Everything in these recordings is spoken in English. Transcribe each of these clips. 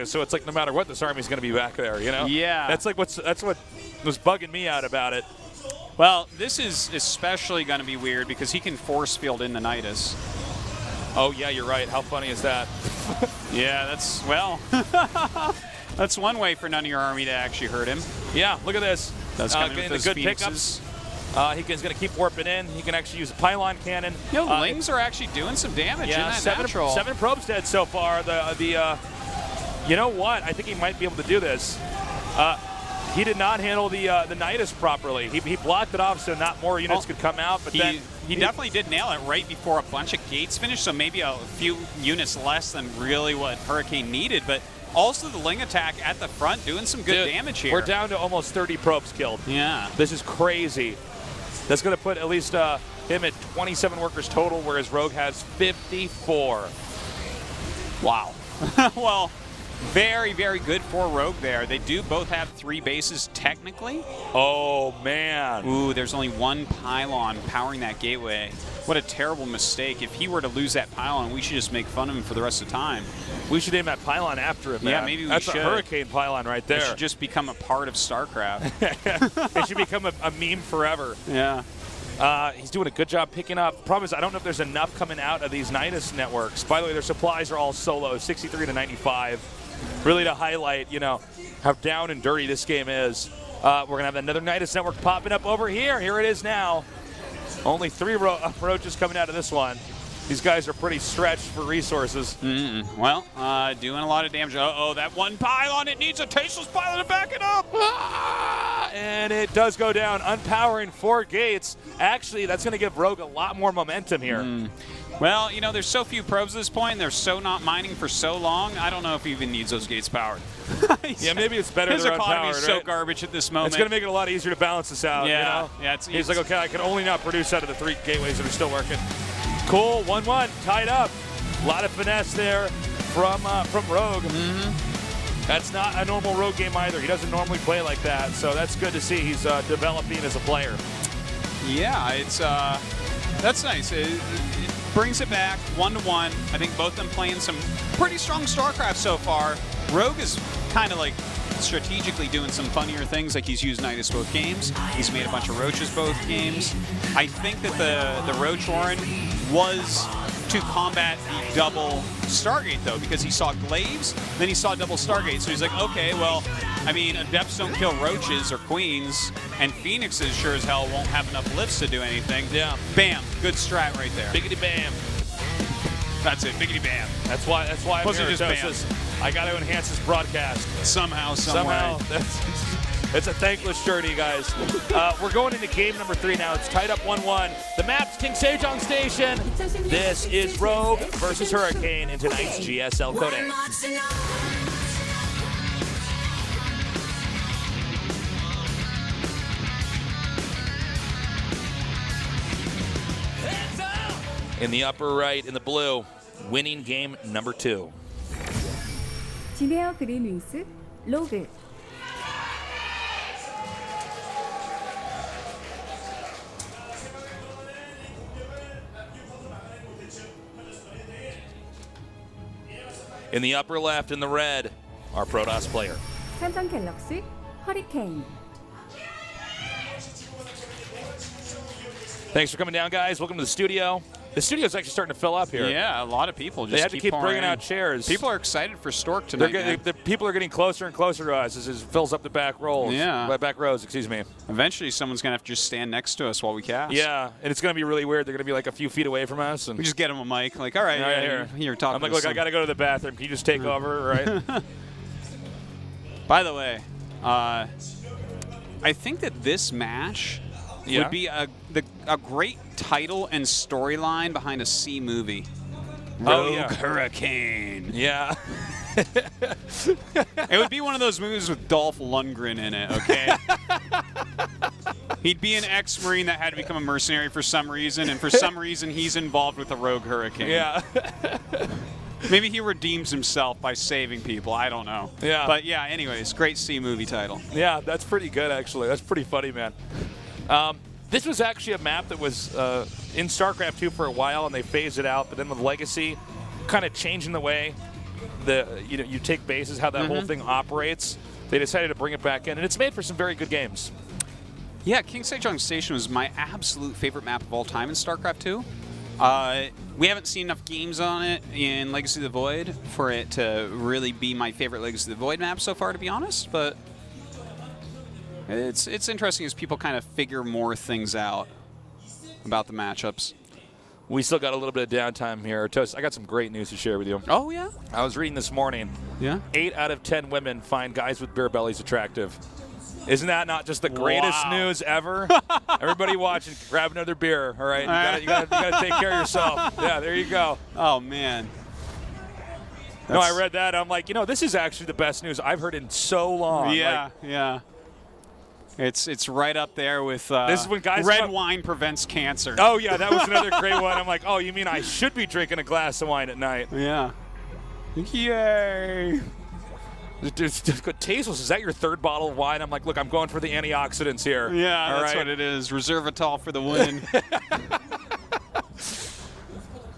So it's like no matter what, this army's going to be back there, you know? Yeah. That's what was bugging me out about it. Well, this is especially going to be weird because he can force field into Nidus. Oh, yeah, you're right. How funny is that? Yeah, that's, well, that's one way for none of your army to actually hurt him. Yeah, look at this. That's coming with getting those the good Phoenixes. pickups. He's going to keep warping in. He can actually use a pylon cannon. You know, Lings are actually doing some damage in that seven probes dead so far. You know what? I think he might be able to do this. He did not handle the Nidus properly. He blocked it off so not more units could come out. But he definitely did nail it right before a bunch of gates finished, so maybe a few units less than really what Hurricane needed. But also the Ling attack at the front doing some good damage here. We're down to almost 30 probes killed. Yeah. This is crazy. That's going to put at least him at 27 workers total, whereas Rogue has 54. Wow. Well, very, very good for Rogue there. They do both have 3 bases technically. Oh, man. Ooh, there's only one pylon powering that gateway. What a terrible mistake. If he were to lose that pylon, we should just make fun of him for the rest of the time. We should aim that pylon after him, man. Yeah, maybe we That's should. a Hurricane pylon right there. It should just become a part of StarCraft. It should become a meme forever. Yeah. He's doing a good job picking up. Problem is, I don't know if there's enough coming out of these Nidus networks. By the way, their supplies are all solo, 63 to 95. Really to highlight, you know, how down and dirty this game is. We're going to have another Nidus network popping up over here. Here it is now. Only 3 roaches coming out of this one. These guys are pretty stretched for resources. Well, doing a lot of damage. Uh-oh, that one pylon, it needs a tasteless pylon to back it up. And it does go down, unpowering 4 gates. Actually, that's going to give Rogue a lot more momentum here. Well, you know, there's so few probes at this point, and they're so not mining for so long, I don't know if he even needs those gates powered. Yeah, maybe it's better his they're economy unpowered, is so right? garbage at this moment. It's going to make it a lot easier to balance this out, yeah, you know? Yeah, He's like, okay, I can only not produce out of the 3 gateways that are still working. Cool, 1-1, tied up. A lot of finesse there from Rogue. That's not a normal Rogue game either. He doesn't normally play like that, so that's good to see. He's developing as a player. Yeah, it's that's nice. It brings it back 1-1. I think both of them playing some pretty strong StarCraft so far. Rogue is kind of like strategically doing some funnier things, like he's used Nidus both games. He's made a bunch of Roaches both games. I think that the Roach Warren was to combat the double Stargate, though, because he saw Glaives, then he saw double Stargate. So he's like, okay, well, I mean, Adepts don't kill Roaches or Queens, and Phoenixes sure as hell won't have enough lifts to do anything. Yeah. Bam. Good strat right there. Biggity bam. That's it. Biggity bam. That's why I'm Wasn't here. just bam. I got to enhance this broadcast. Somehow, some way. It's a thankless journey, guys. We're going into game number 3 now. It's tied up 1-1. The map's King Sejong Station. This is Rogue versus Hurricane in tonight's GSL Codex. In the upper right, in the blue, winning game number 2. 진에어 그린 윙스 로그. In the upper left, in the red, our Protoss player. 삼성 갤럭시 허리케인. Thanks for coming down, guys. Welcome to the studio. The studio's actually starting to fill up here. Yeah, a lot of people just they have to keep bringing out chairs. People are excited for Stork tonight. The people are getting closer and closer to us as it fills up the back rows. Yeah. Back rows, excuse me. Eventually, someone's going to have to just stand next to us while we cast. Yeah, and it's going to be really weird. They're going to be like a few feet away from us. And we just get them a mic. Like, all right, here, talk. I'm like, look, I got to go to the bathroom. Can you just take over, right? By the way, I think that this match would be a great title and storyline behind a C movie. Rogue Hurricane. Yeah. It would be one of those movies with Dolph Lundgren in it, okay? He'd be an ex-Marine that had to become a mercenary for some reason, and for some reason he's involved with a Rogue Hurricane. Yeah. Maybe he redeems himself by saving people. I don't know. Yeah. But yeah, anyways, great C movie title. Yeah, that's pretty good, actually. That's pretty funny, man. This was actually a map that was in StarCraft 2 for a while, and they phased it out. But then with Legacy, kind of changing the way you take bases, how that whole thing operates. They decided to bring it back in, and it's made for some very good games. Yeah, King Sejong Station was my absolute favorite map of all time in StarCraft 2. We haven't seen enough games on it in Legacy of the Void for it to really be my favorite Legacy of the Void map so far, to be honest. But it's interesting as people kind of figure more things out about the matchups. We still got a little bit of downtime here. Toast, I got some great news to share with you. Oh, yeah? I was reading this morning. Yeah? 8 out of 10 women find guys with beer bellies attractive. Isn't that not just the greatest news ever? Everybody watching, grab another beer, all right? You gotta take care of yourself. Yeah, there you go. Oh, man. No, I read that. I'm like, this is actually the best news I've heard in so long. Yeah, yeah. It's right up there with this is when guys red wine prevents cancer. Oh, yeah, that was another great one. I'm like, oh, you mean I should be drinking a glass of wine at night? Yeah. Yay. Tasteless, is that your third bottle of wine? I'm like, look, I'm going for the antioxidants here. Yeah, all that's right? what it is. Resveratrol for the win.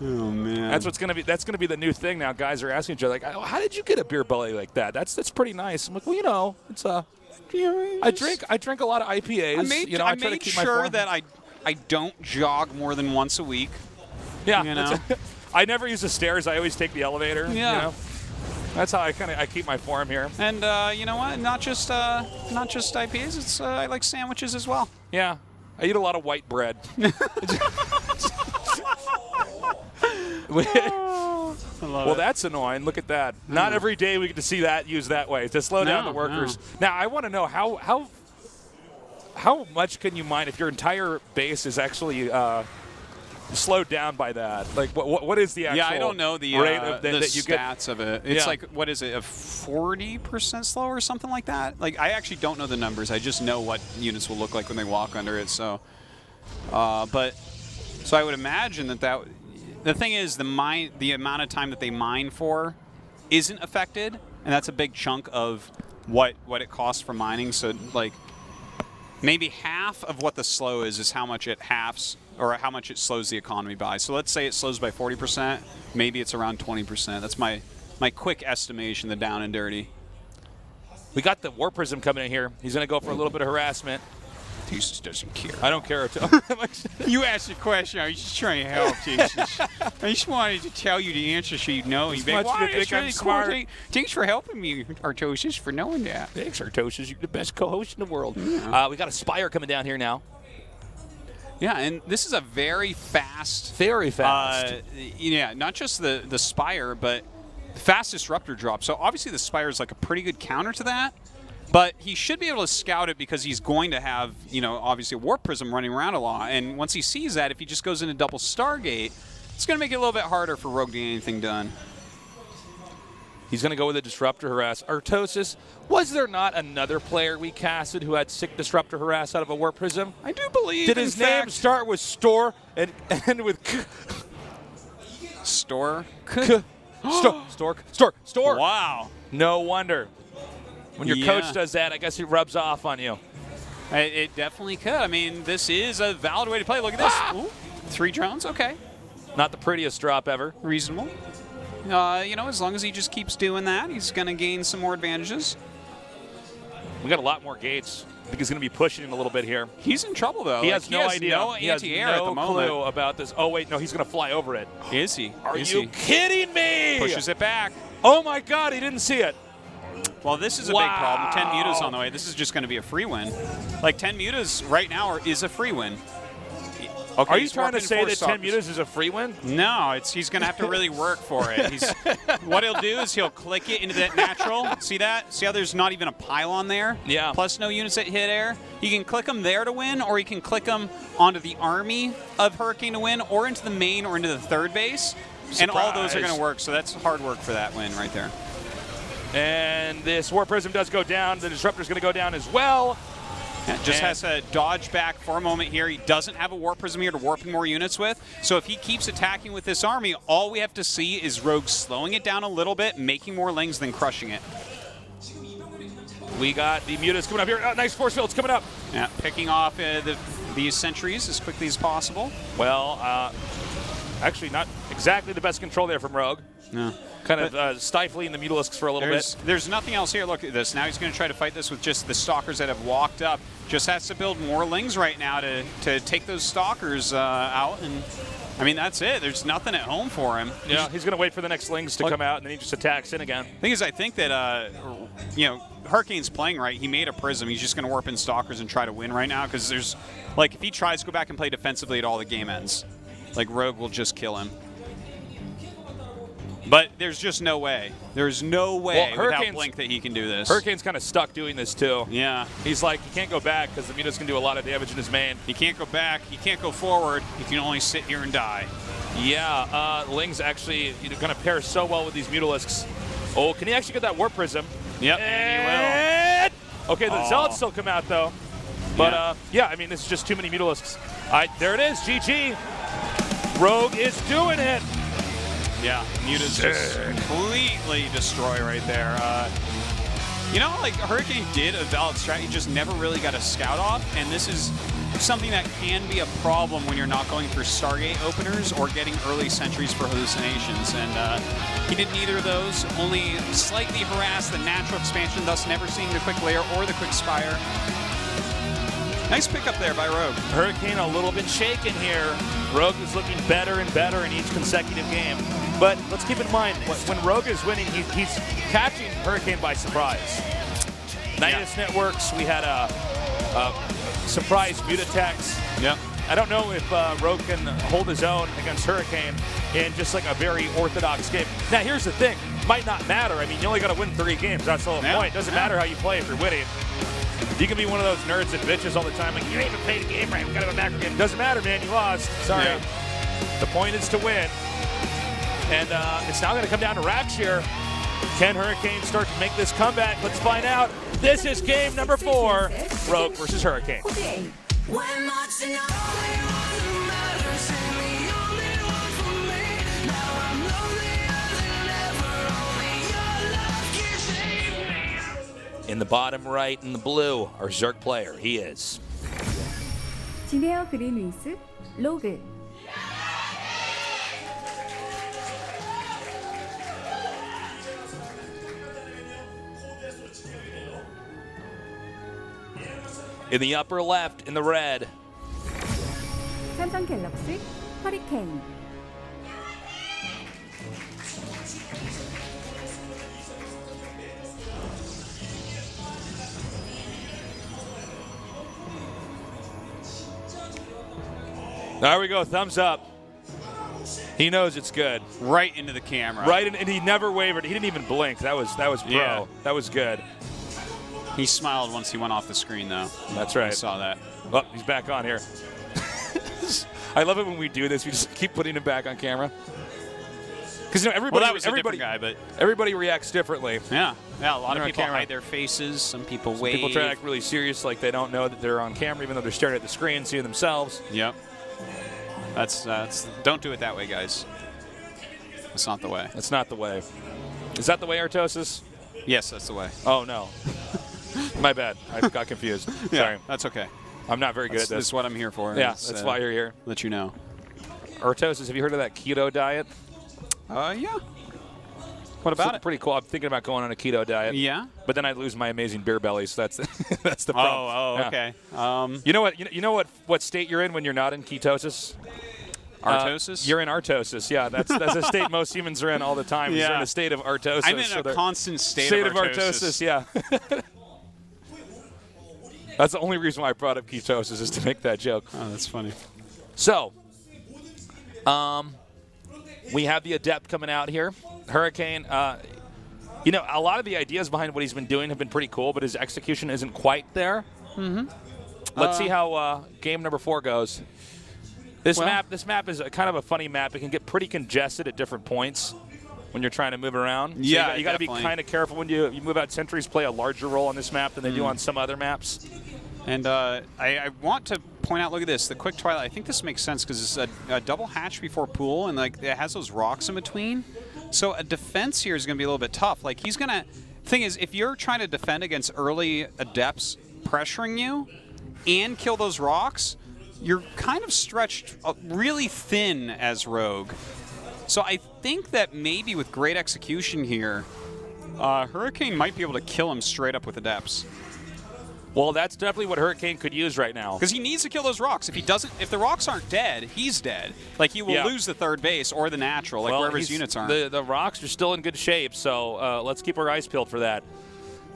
Oh, man. That's gonna be the new thing now. Guys are asking each other, like, oh, how did you get a beer belly like that? That's pretty nice. I'm like, well, it's I drink a lot of IPAs. I made sure that I don't jog more than once a week. Yeah. I never use the stairs. I always take the elevator. Yeah. That's how I keep my form here. And you know what? Not just IPAs. It's I like sandwiches as well. Yeah. I eat a lot of white bread. Well, that's annoying. Look at that. Not every day we get to see that used that way to slow down the workers. Now, I want to know how much can you mine if your entire base is actually slowed down by that? Like, what is the actual? Yeah, I don't know the rate that you stats of it. It's like, what is it, a 40% slow or something like that? Like, I actually don't know the numbers. I just know what units will look like when they walk under it. So, so I would imagine that. The thing is, the amount of time that they mine for isn't affected, and that's a big chunk of what it costs for mining. So, like, maybe half of what the slow is how much it halves or how much it slows the economy by. So let's say it slows by 40%. Maybe it's around 20%. That's my quick estimation, the down and dirty. We got the War Prism coming in here. He's going to go for a little bit of harassment. Jesus doesn't care. I don't care. You asked a question. I was just trying to help, Jesus. I just wanted to tell you the answer so you know. You'd be like, wow, that's really cool. Thanks for helping me, Artosis, for knowing that. Thanks, Artosis. You're the best co-host in the world. Yeah. We got a Spire coming down here now. Yeah, and this is a very fast. Very fast. Yeah, not just the Spire, but the fast disruptor drop. So obviously the Spire is like a pretty good counter to that. But he should be able to scout it because he's going to have, obviously a Warp Prism running around a lot. And once he sees that, if he just goes into double Stargate, it's going to make it a little bit harder for Rogue to get anything done. He's going to go with a Disruptor Harass. Artosis, was there not another player we casted who had sick Disruptor Harass out of a Warp Prism? I do believe. Did his name start with Store and end with Store? Store. Wow. No wonder. When your coach does that, I guess he rubs off on you. It definitely could. I mean, this is a valid way to play. Look at this. Ooh, 3 drones. Okay. Not the prettiest drop ever. Reasonable. As long as he just keeps doing that, he's going to gain some more advantages. We got a lot more gates. I think he's going to be pushing him a little bit here. He's in trouble, though. He has no idea. No anti-air at the moment. Clue about this. Oh, wait. No, he's going to fly over it. Is he? Are you kidding me? Pushes it back. Oh, my God. He didn't see it. Well, this is a big problem. 10 mutas on the way. This is just going to be a free win. Like, 10 mutas right now is a free win. Okay, are you trying to say that 10 mutas is a free win? No, he's going to have to really work for it. What he'll do is he'll click it into that natural. See that? See how there's not even a pylon there? Yeah. Plus no units that hit air. You can click them there to win, or you can click them onto the army of Hurricane to win, or into the main or into the third base. Surprise. And all those are going to work, so that's hard work for that win right there. And this War Prism does go down. The Disruptor's going to go down as well. Just has to dodge back for a moment here. He doesn't have a Warp Prism here to warping more units with. So if he keeps attacking with this army, all we have to see is Rogue slowing it down a little bit, making more lings, than crushing it. We got the mutas coming up here. Oh, nice force fields coming up. Yeah, picking off these sentries as quickly as possible. Well, Actually, not exactly the best control there from Rogue. No. Kind of stifling the Mutalisks for a little bit. There's nothing else here. Look at this. Now he's going to try to fight this with just the Stalkers that have walked up. Just has to build more Lings right now to take those Stalkers out. And I mean, that's it. There's nothing at home for him. Yeah, he's going to wait for the next Lings to come out, and then he just attacks in again. Thing is, I think that, you know, Hurricane's playing right. He made a Prism. He's just going to warp in Stalkers and try to win right now because there's, like, if he tries to go back and play defensively at all, the game ends. Like, Rogue will just kill him. But there's just no way. There's no way without Blink that he can do this. Hurricane's kind of stuck doing this, too. Yeah. He's like, he can't go back because the Mutas can do a lot of damage in his main. He can't go back. He can't go forward. He can only sit here and die. Yeah, Ling's actually going to pair so well with these Mutalisks. Oh, can he actually get that Warp Prism? Yep, and he will. Okay, the Zealots still come out, though. But, yeah, I mean, this is just too many Mutalisks. there it is, GG. Rogue is doing it. Yeah, Mutas just completely destroy right there. You know, like, Hurricane did a valid strat, he just never really got a scout off, and this is something that can be a problem when you're not going for Stargate openers or getting early sentries for hallucinations, and he did neither of those, only slightly harassed the natural expansion, thus never seeing the quick layer or the quick spire. Nice pickup there by Rogue. Hurricane a little bit shaken here. Rogue is looking better and better in each consecutive game. But let's keep in mind, when Rogue is winning, he's catching Hurricane by surprise. Nidus Networks, we had a surprise mute attacks. Yep. I don't know if Rogue can hold his own against Hurricane in just like a very orthodox game. Now, here's the thing. Might not matter. I mean, you only got to win 3 games. That's the whole point. Doesn't matter how you play if you're winning. You can be one of those nerds and bitches all the time, like, you ain't even played a game right, we gotta go back again. Doesn't matter, man, you lost. Sorry. Yeah. The point is to win. And it's now gonna come down to racks here. Can Hurricane start to make this comeback? Let's find out. This is game number 4, Rogue versus Hurricane. In the bottom right, in the blue, our Zerg player, he is. 진에어 그린 윙스 로그. In the upper left, in the red. 삼성 갤럭시 허리케인. There we go, thumbs up. He knows it's good. Right into the camera. Right, and he never wavered. He didn't even blink. That was pro. Yeah. That was good. He smiled once he went off the screen, though. That's right. I saw that. Oh, he's back on here. I love it when we do this. We just keep putting him back on camera. Because everybody, that was a different guy, but everybody reacts differently. Yeah, a lot of people hide their faces. Some people wave. People try to act really serious, like they don't know that they're on camera, even though they're staring at the screen, seeing themselves. Yep. That's don't do it that way, guys. That's not the way. That's not the way. Is that the way, Artosis? Yes, that's the way. Oh, no. My bad. I got confused. Yeah, sorry. That's okay. I'm not very good at this. This is what I'm here for. Yeah, that's why you're here. Let you know. Artosis, have you heard of that keto diet? Yeah. What about it? Pretty cool. I'm thinking about going on a keto diet. Yeah. But then I'd lose my amazing beer belly, so that's that's the problem. Oh, okay. You know what? You know what state you're in when you're not in ketosis? Artosis? You're in artosis. Yeah, that's a state most humans are in all the time. Yeah. They're in a state of artosis. I'm in a constant state of artosis. Yeah. That's the only reason why I brought up ketosis, is to make that joke. Oh, that's funny. So, we have the Adept coming out here. Hurricane, you know, a lot of the ideas behind what he's been doing have been pretty cool, but his execution isn't quite there. Mm-hmm. Let's see how game number 4 goes. This map is kind of a funny map. It can get pretty congested at different points when you're trying to move around. So yeah, you got to be kind of careful when you move out. Sentries play a larger role on this map than they do on some other maps. And I want to point out, look at this, the Quick Twilight. I think this makes sense because it's a double hatch before pool, and like it has those rocks in between. So a defense here is going to be a little bit tough. Like he's going to, thing is, if you're trying to defend against early Adepts pressuring you and kill those rocks, you're kind of stretched really thin as Rogue. So I think that maybe with great execution here, Hurricane might be able to kill him straight up with the depths. Well, that's definitely what Hurricane could use right now. Because he needs to kill those rocks. If he doesn't, if the rocks aren't dead, he's dead. Like, he will lose the third base or the natural, like wherever his units aren't. The rocks are still in good shape, so let's keep our eyes peeled for that.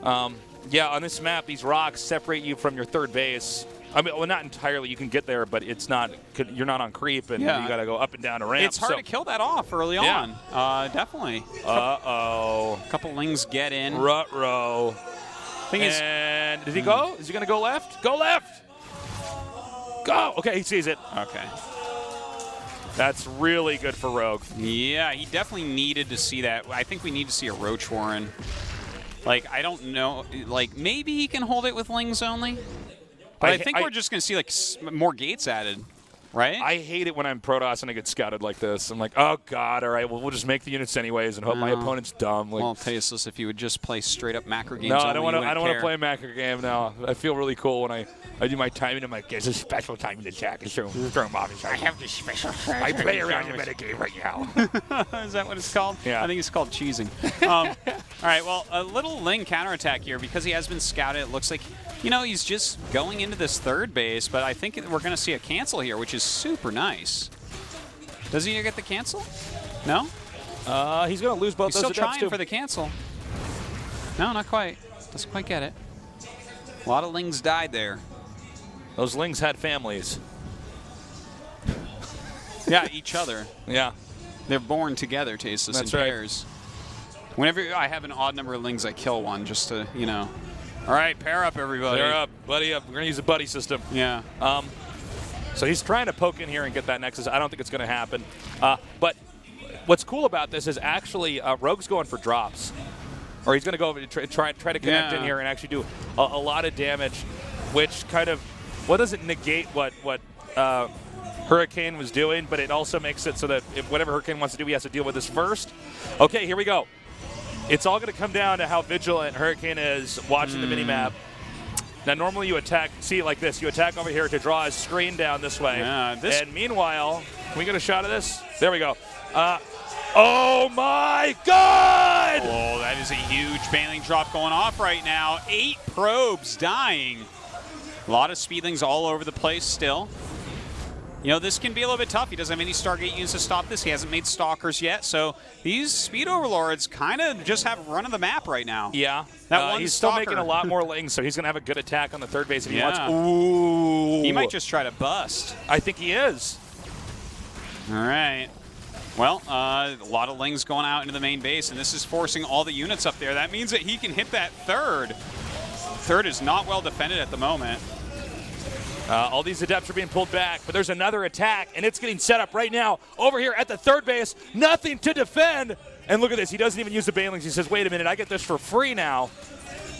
Yeah, on this map, these rocks separate you from your third base. I mean, well, not entirely. You can get there, but it's not. You're not on creep, and you got to go up and down a ramp. It's hard to kill that off early on. Definitely. Uh-oh. A couple lings get in. Ruh-roh. And did he go? Is he going to go left? Go left! Go! Okay, he sees it. Okay. That's really good for Rogue. Yeah, he definitely needed to see that. I think we need to see a Roach Warren. Like, I don't know. Like, maybe he can hold it with lings only. But I think we're just going to see, like, more gates added. Right? I hate it when I'm Protoss and I get scouted like this. I'm like, oh, God, all right, well, we'll just make the units anyways and hope my opponent's dumb. Like, well, Tasteless, if you would just play straight-up macro games. No, I don't want to play a macro game now. I feel really cool when I do my timing. I'm like, there's a special timing attack. And throw them off. I have this special I play around the metagame right now. Is that what it's called? Yeah. I think it's called cheesing. All right, well, a little Ling counterattack here. Because he has been scouted, it looks like, you know, he's just going into this third base, but I think we're going to see a cancel here, which is super nice. Does he get the cancel? No? He's going to lose both he's those still trying for the cancel. No, not quite. Doesn't quite get it. A lot of Lings died there. Those Lings had families. Yeah, each other. Yeah. They're born together, Tasteless, in pairs. Whenever I have an odd number of Lings, I kill one just to, you know. All right, pair up, everybody. Pair up, buddy up. We're going to use a buddy system. Yeah. So he's trying to poke in here and get that Nexus. I don't think it's going to happen. But what's cool about this is actually Rogue's going for drops. Or he's going to go over to try to connect in here and actually do a lot of damage, which kind of, well, doesn't negate what Hurricane was doing, but it also makes it so that if whatever Hurricane wants to do, he has to deal with this first. Okay, here we go. It's all going to come down to how vigilant Hurricane is watching the minimap. Now, normally you attack, see it like this. You attack over here to draw his screen down this way. Yeah, and meanwhile, can we get a shot of this? There we go. Oh, my God! Oh, that is a huge Baneling drop going off right now. 8 probes dying. A lot of Speedlings all over the place still. You know, this can be a little bit tough. He doesn't have any Stargate units to stop this. He hasn't made Stalkers yet. So these Speed Overlords kind of just have run of the map right now. Yeah. That one he's Stalker. Still making a lot more Lings, so he's going to have a good attack on the third base if he wants. Ooh. He might just try to bust. I think he is. All right. Well, a lot of Lings going out into the main base, and this is forcing all the units up there. That means that he can hit that third. Third is not well defended at the moment. All these Adepts are being pulled back, but there's another attack, and it's getting set up right now over here at the third base. Nothing to defend. And look at this. He doesn't even use the Banelings. He says, wait a minute, I get this for free now.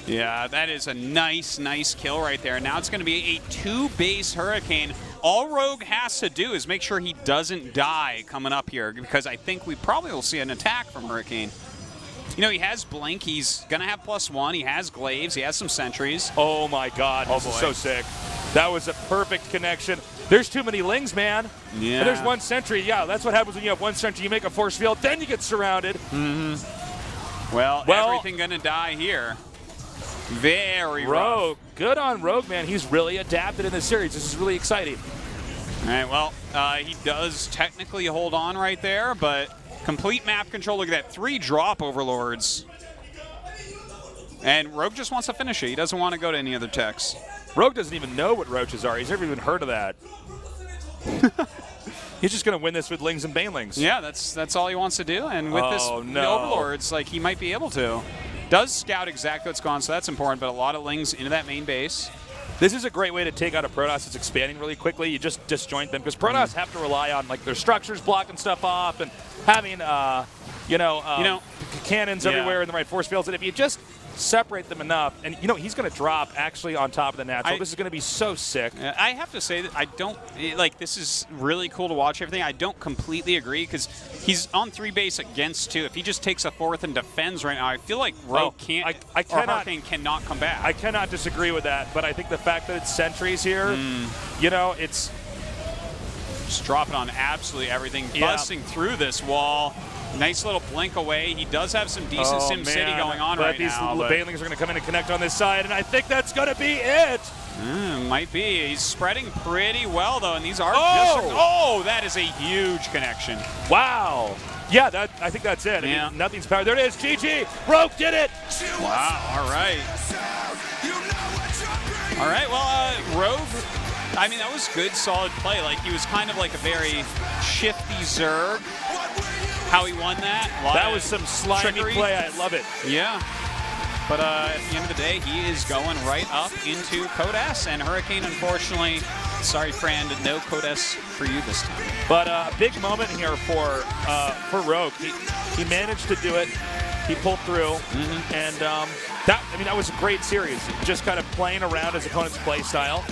Yeah, that is a nice, nice kill right there. Now it's going to be a 2-base Hurricane. All Rogue has to do is make sure he doesn't die coming up here, because I think we probably will see an attack from Hurricane. You know, he has Blink. He's going to have +1. He has Glaives. He has some sentries. Oh, my God. This is so sick. That was a perfect connection. There's too many Lings, man. Yeah. And there's one sentry. Yeah, that's what happens when you have one sentry. You make a force field, then you get surrounded. Mm-hmm. Well, everything going to die here. Very Rogue. rough. Good on Rogue, man. He's really adapted in this series. This is really exciting. All right, well, he does technically hold on right there, but complete map control. Look at that. 3 drop Overlords. And Rogue just wants to finish it. He doesn't want to go to any other techs. Rogue doesn't even know what roaches are. He's never even heard of that. He's just going to win this with Lings and Banelings. Yeah, that's all he wants to do. And with the Overlords, like, he might be able to. Does scout exactly what's gone, so that's important, but a lot of Lings into that main base. This is a great way to take out a Protoss that's expanding really quickly. You just disjoint them, because Protoss have to rely on, like, their structures blocking stuff off and having, cannons everywhere in the right force fields. And if you just separate them enough, and he's going to drop actually on top of the natural. This is going to be so sick. I have to say that I don't this is really cool to watch everything. I don't completely agree, because he's on 3 base against 2. If he just takes a 4th and defends right now, I feel like Rogue cannot come back. I cannot disagree with that, but I think the fact that it's sentries here, Just dropping on absolutely everything, Yeah. busting through this wall. Nice little blink away. He does have some decent Sim City going on right now. But these Banelings are going to come in and connect on this side, and I think that's going to be it. Might be. He's spreading pretty well, though, and these are that is a huge connection. Wow. Yeah, I think that's it. I mean, nothing's powered. There it is. GG. Rogue did it. Wow. All right. All right. Well, Rogue, I mean, that was good, solid play. Like, he was kind of like a very shifty Zerg. How he won that. That was some slimy trickery. play. I love it. Yeah. But at the end of the day, he is going right up into Code S. And Hurricane, unfortunately, sorry, friend, no Code S for you this time. But a big moment here for Rogue. He managed to do it. He pulled through. And that was a great series. Just kind of playing around his opponent's play style.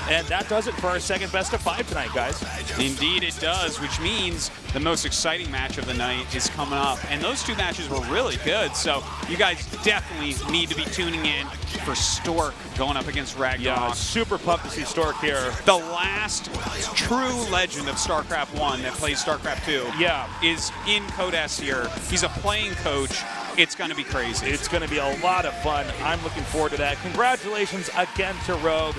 And that does it for our second best of 5 tonight, guys. Indeed it does, which means the most exciting match of the night is coming up. And those 2 matches were really good, so you guys definitely need to be tuning in for Stork going up against Ragnarok. Yeah, super pumped to see Stork here. The last true legend of StarCraft 1 that plays StarCraft 2 is in Code S here. He's a playing coach. It's going to be crazy. It's going to be a lot of fun. I'm looking forward to that. Congratulations again to Rogue.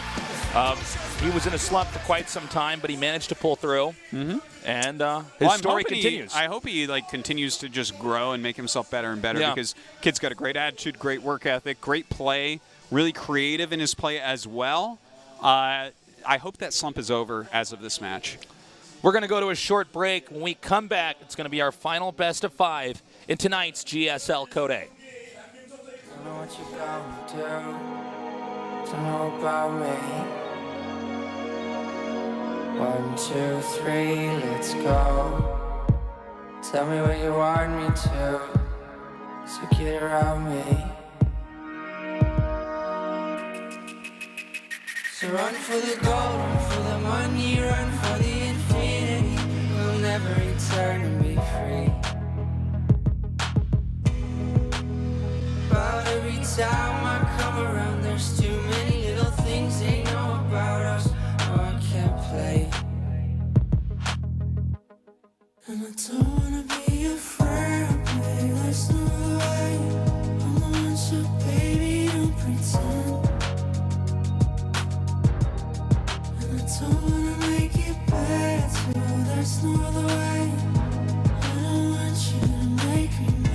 He was in a slump for quite some time, but he managed to pull through. And his story continues. I hope he continues to just grow and make himself better and better because kid's got a great attitude, great work ethic, great play, really creative in his play as well. I hope that slump is over as of this match. We're going to go to a short break. When we come back, it's going to be our final best of 5 in tonight's GSL Code A. Don't know what you're gonna do. Don't know about me. 1, 2, 3, let's go. Tell me what you want me to. So get around me. So run for the gold, run for the money, run for the infinity. We'll never return and be free. But every time I come around, there's too many little things they know about us. No, I can't play. And I don't wanna be afraid of play. There's no way. I'm the one, so baby, don't pretend. And I don't wanna make it better. There's no other way. I don't want you to make me mad.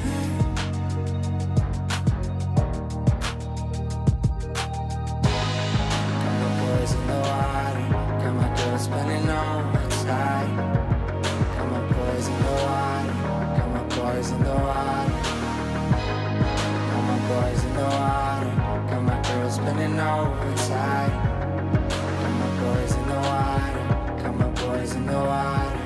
Spending overtime. Got my boys in the water. Got my boys in the water. Got my boys in the water. Got my girls spending overtime. Got my boys in the water. Got my boys in the water.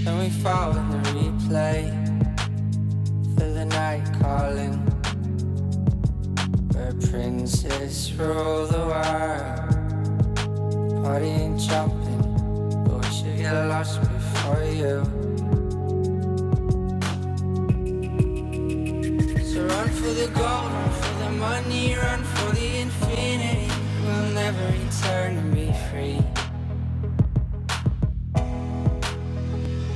Then we fall in the replay. Feel the night calling. Where princes rule the world. Partying, jumping, but we should get lost before you. So run for the gold, run for the money, run for the infinity. We'll never return and be free.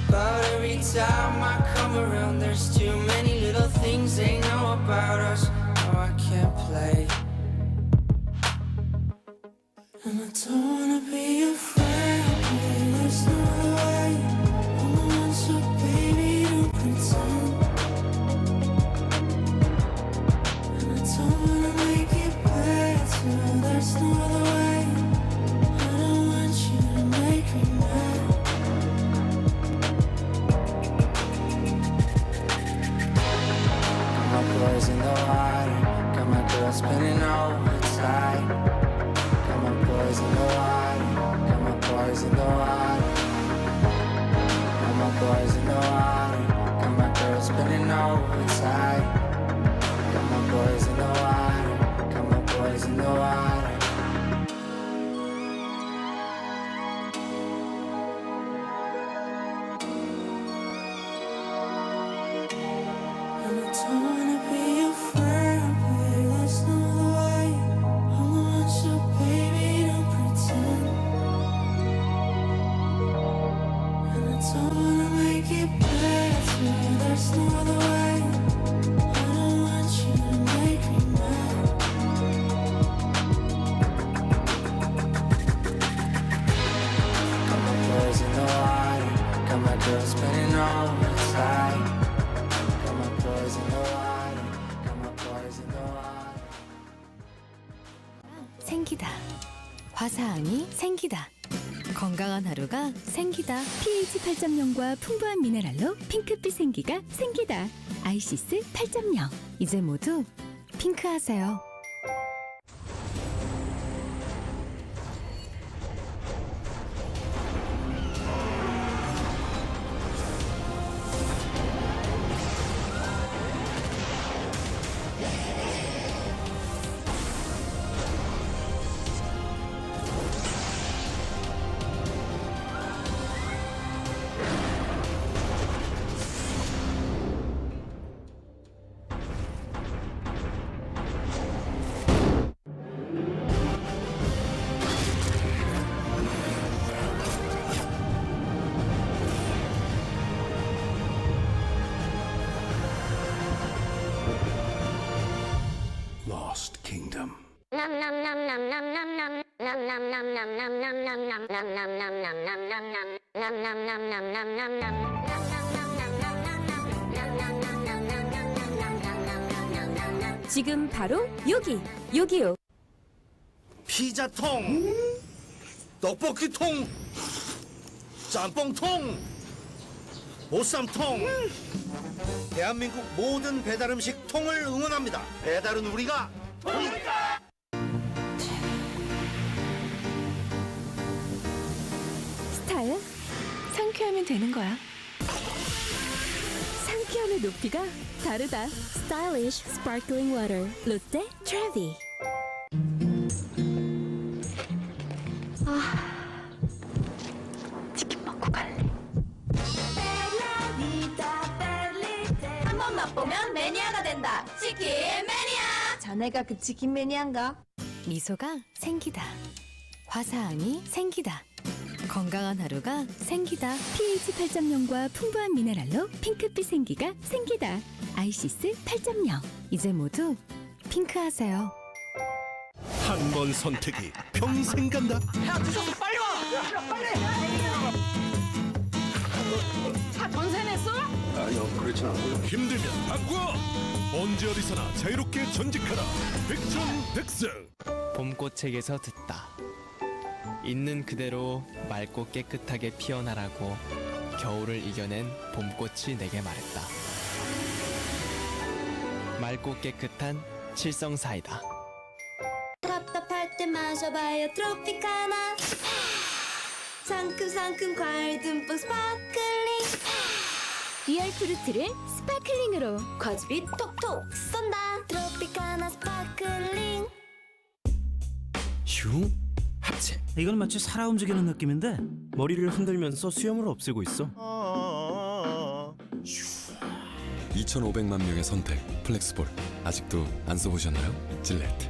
But every time I come around, there's too many little things they know about us. No, I can't play. And I don't wanna be afraid of play. There's no way. I'm the one, so baby, don't pretend. And I don't wanna make it better. There's no other way. I don't want you to make me mad. Got my boys in the water. Got my girls spinning overtime. Got my boys in the water. Got my boys in the water. Got my boys in the water. Got my girls spinning overtime. Got my boys in the water. Got my boys in the water. And I don't wanna be afraid of play. There's no other way. I'm the one, so baby, don't pretend. 생기다. 화사함이 생기다. 건강한 하루가 생기다. pH 8.0과 풍부한 미네랄로 핑크빛 생기가 생기다. 아이시스 8.0. 이제 모두 핑크하세요. Lost Kingdom. 지금 바로 여기요. 피자통, 떡볶이통, 짬뽕통, 보쌈통. 대한민국 모든 배달 음식 통을 응원합니다. 배달은 우리가 스타일? 상쾌하면 되는 거야. 상쾌함의 높이가 다르다. Stylish Sparkling Water. 롯데 트레비. 치킨 먹고 갈래. 한 번 맛보면 매니아가 된다. 치킨 매니아. 자네가 그 치킨 매니아인가? 미소가 생기다. 화사함이 생기다. 건강한 하루가 생기다. pH 8.0과 풍부한 미네랄로 핑크빛 생기가 생기다. 아이시스 8.0. 이제 모두 핑크하세요. 한 번 선택이 평생 간다. 힘들면 바꿔. 언제 어디서나 자유롭게 전직하라. 백전백승. 봄꽃책에서 듣다. 있는 그대로 맑고 깨끗하게 피어나라고 겨울을 이겨낸 봄꽃이 내게 말했다. 맑고 깨끗한 칠성사이다. 답답할 때 마셔봐요 트로피카나. 상큼상큼 과일 듬뿍 스파클링. 리얼 프루트를 스파클링으로. 과즙이 톡톡 쏜다. 트로피카나 스파클링. 슝 합체. 이건 마치 살아 움직이는 느낌인데 머리를 흔들면서 수염을 없애고 있어. 2,500만 명의 선택 플렉스볼 아직도 안 써보셨나요? 질레트.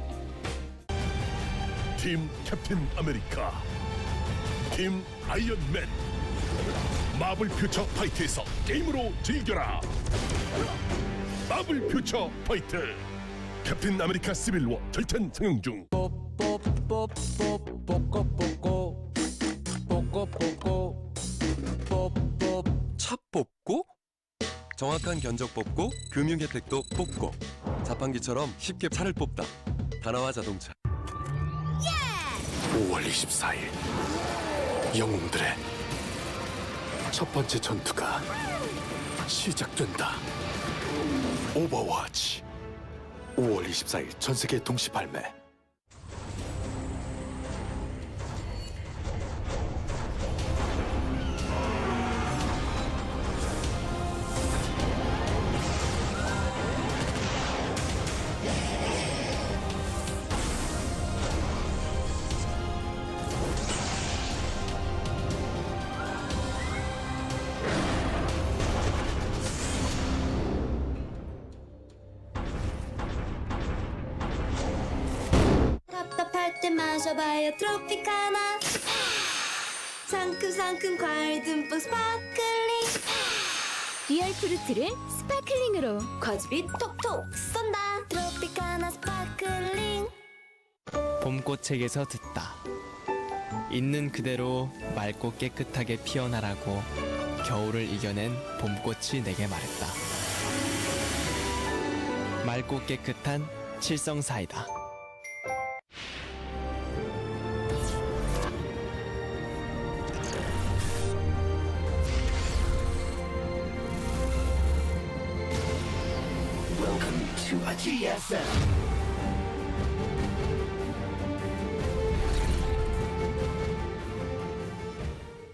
팀 캡틴 아메리카, 팀 아이언맨. 마블 퓨처 파이트에서 게임으로 즐겨라. 마블 퓨처 파이트. 캡틴 아메리카 시빌워 절찬 상영 중. 차 뽑고 정확한 견적 뽑고 금융 혜택도 뽑고 자판기처럼 쉽게 차를 뽑다. 다나와 자동차. 5월 24일 영웅들의 첫 번째 전투가 시작된다. 오버워치 5월 24일 전 세계 동시 발매. 답답할 때 마셔봐요 트로피카나. 상큼상큼 과일 듬뿍 스파클링. 리얼 프루트를 스파클링으로. 과즙이 톡톡 쏜다. 트로피카나 스파클링. 봄꽃책에서 듣다. 있는 그대로 맑고 깨끗하게 피어나라고 겨울을 이겨낸 봄꽃이 내게 말했다. 맑고 깨끗한 칠성사이다. to a GSL.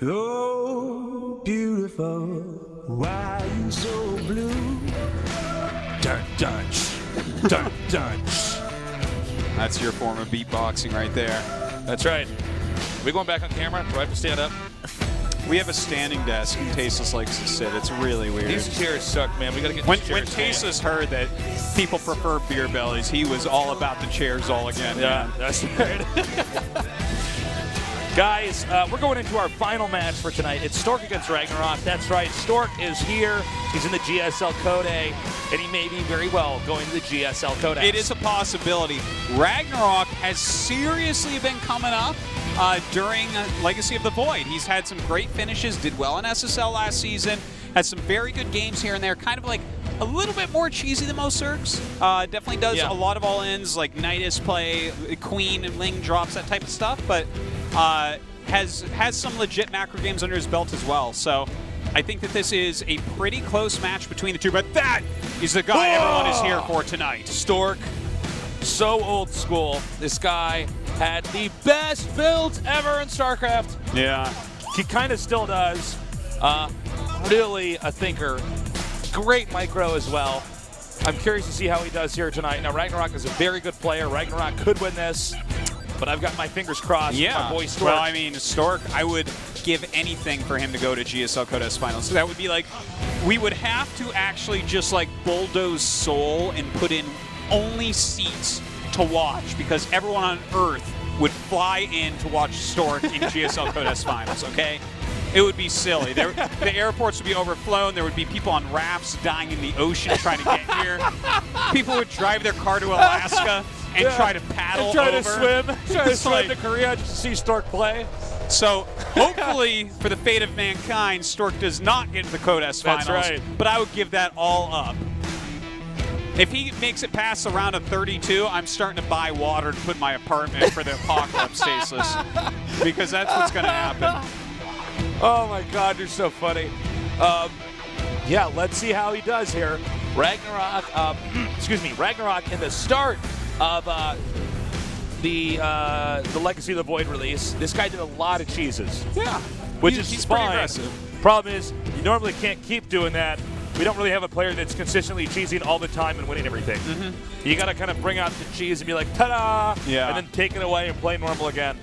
Oh, beautiful, why you so blue? Dun dun dun dun. That's your form of beatboxing right there. That's right. Are we going back on camera? Do I have to stand up? We have a standing desk, and Tasteless likes to sit. It's really weird. These chairs suck, man. We got to get When these chairs. Tasteless heard that people prefer beer bellies, he was all about the chairs all again. Yeah, man. that's right. Guys, we're going into our final match for tonight. It's Stork against Ragnarok. That's right. Stork is here. He's in the GSL Code A, and he may be very well going to the GSL Code A. It is a possibility. Ragnarok has seriously been coming up during Legacy of the Void. He's had some great finishes, did well in SSL last season, had some very good games here and there, kind of like a little bit more cheesy than most Zergs. Definitely does a lot of all-ins, like Nidus play, Queen and Ling drops, that type of stuff, but has some legit macro games under his belt as well. So I think that this is a pretty close match between the two, but that is the guy everyone is here for tonight. Stork, so old school. This guy had the best builds ever in StarCraft. Yeah. He kind of still does. Really a thinker. Great micro as well. I'm curious to see how he does here tonight. Now, Ragnarok is a very good player. Ragnarok could win this, but I've got my fingers crossed. Yeah. My boy Stork. Well, I mean, Stork, I would give anything for him to go to GSL Code S Finals. So that would be like, we would have to actually just like bulldoze Seoul and put in only seats to watch, because everyone on Earth would fly in to watch Stork in GSL Code S Finals, okay? It would be silly. The airports would be overflown. There would be people on rafts dying in the ocean trying to get here. People would drive their car to Alaska and try to paddle and try over. to swim. Try to swim like, to Korea just to see Stork play. So hopefully, for the fate of mankind, Stork does not get to the Code S Finals. That's right. But I would give that all up. If he makes it past the round of 32, I'm starting to buy water to put in my apartment for the apocalypse, Tasteless, because that's what's going to happen. Oh my God, you're so funny. Yeah, let's see how he does here. Ragnarok, Ragnarok in the start of the Legacy of the Void release. This guy did a lot of cheeses. Yeah, which he's is pretty fine. aggressive. Problem is, you normally can't keep doing that. We don't really have a player that's consistently cheesing all the time and winning everything. You got to kind of bring out the cheese and be like, ta-da, and then take it away and play normal again.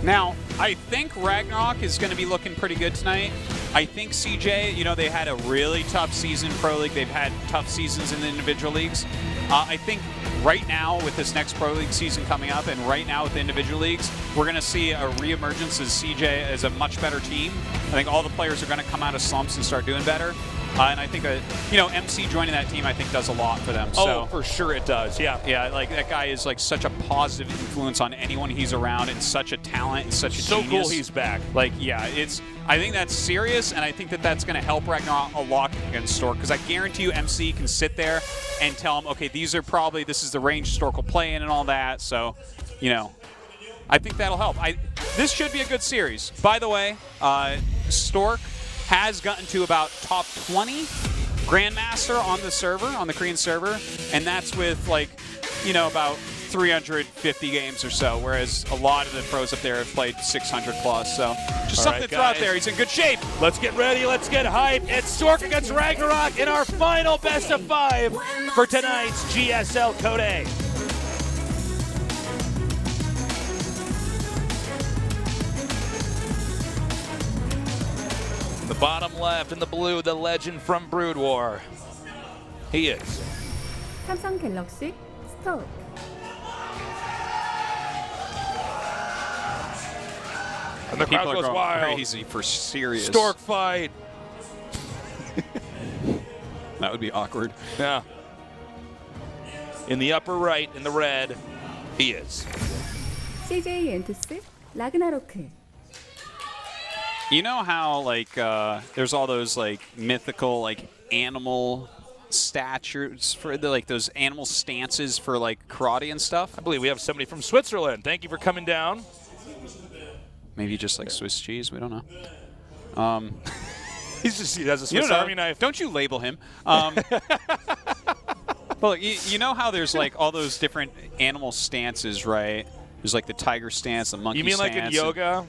Now, I think Ragnarok is going to be looking pretty good tonight. I think CJ, you know, they had a really tough season in Pro League. They've had tough seasons in the individual leagues. I think right now with this next Pro League season coming up and right now with the individual leagues, we're going to see a reemergence as CJ as a much better team. I think all the players are going to come out of slumps and start doing better. And I think, you know, MC joining that team, I think, does a lot for them. Oh, for sure it does, yeah. Yeah, like, that guy is, like, such a positive influence on anyone he's around and such a talent and such a so genius. cool he's back. Like, yeah, I think that's serious, and I think that that's going to help Ragnarok a lot against Stork, because I guarantee you MC can sit there and tell him, okay, this is the range Stork will play in and all that, so, you know, I think that'll help. This should be a good series. By the way, Stork has gotten to about top 20 Grandmaster on the server, on the Korean server, and that's with, like, you know, about 350 games or so, whereas a lot of the pros up there have played 600 plus. So just something to throw out there. He's in good shape. Let's get ready. Let's get hyped. It's Stork against Ragnarok in our final best of 5 for tonight's GSL Code A. The bottom left in the blue, the legend from Brood War. He is. 삼성 갤럭시 스토어. And the crowd goes wild. Crazy for serious. Stork fight. That would be awkward. Yeah. In the upper right, in the red, he is. CJ 엔투스 라그나로크. You know how, like, there's all those, like, mythical, like, animal statures for the, like, those animal stances for, like, karate and stuff? I believe we have somebody from Switzerland. Thank you for coming down. Maybe just like Swiss cheese. We don't know. He has a Swiss Army knife. Don't you label him. Well, you know how there's like all those different animal stances, right? There's like the tiger stance, the monkey You mean stance. like in yoga?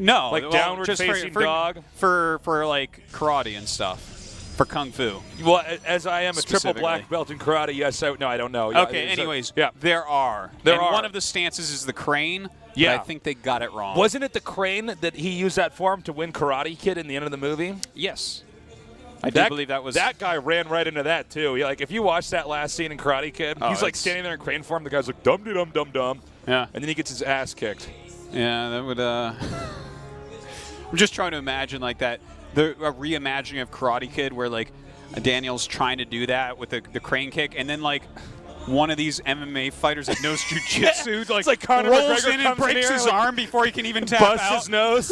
No, like well, downward just facing for dog? For like karate and stuff. For kung fu. Well, as I am a triple black belt in karate, yes. No, I don't know. Okay, anyways, there are. There are. One of the stances is the crane. Yeah. But I think they got it wrong. Wasn't it the crane that he used that form to win Karate Kid in the end of the movie? Yes. I do believe that was. That guy ran right into that, too. Like, if you watch that last scene in Karate Kid, he's like standing there in crane form. The guy's like, dum-de-dum-dum-dum. Yeah. And then he gets his ass kicked. Yeah, that would. I'm just trying to imagine like that. A reimagining of Karate Kid where like Daniel's trying to do that with the crane kick, and then like one of these MMA fighters that knows jujitsu like Conor rolls McGregor in and breaks his arm before he can even tap busts out. his nose.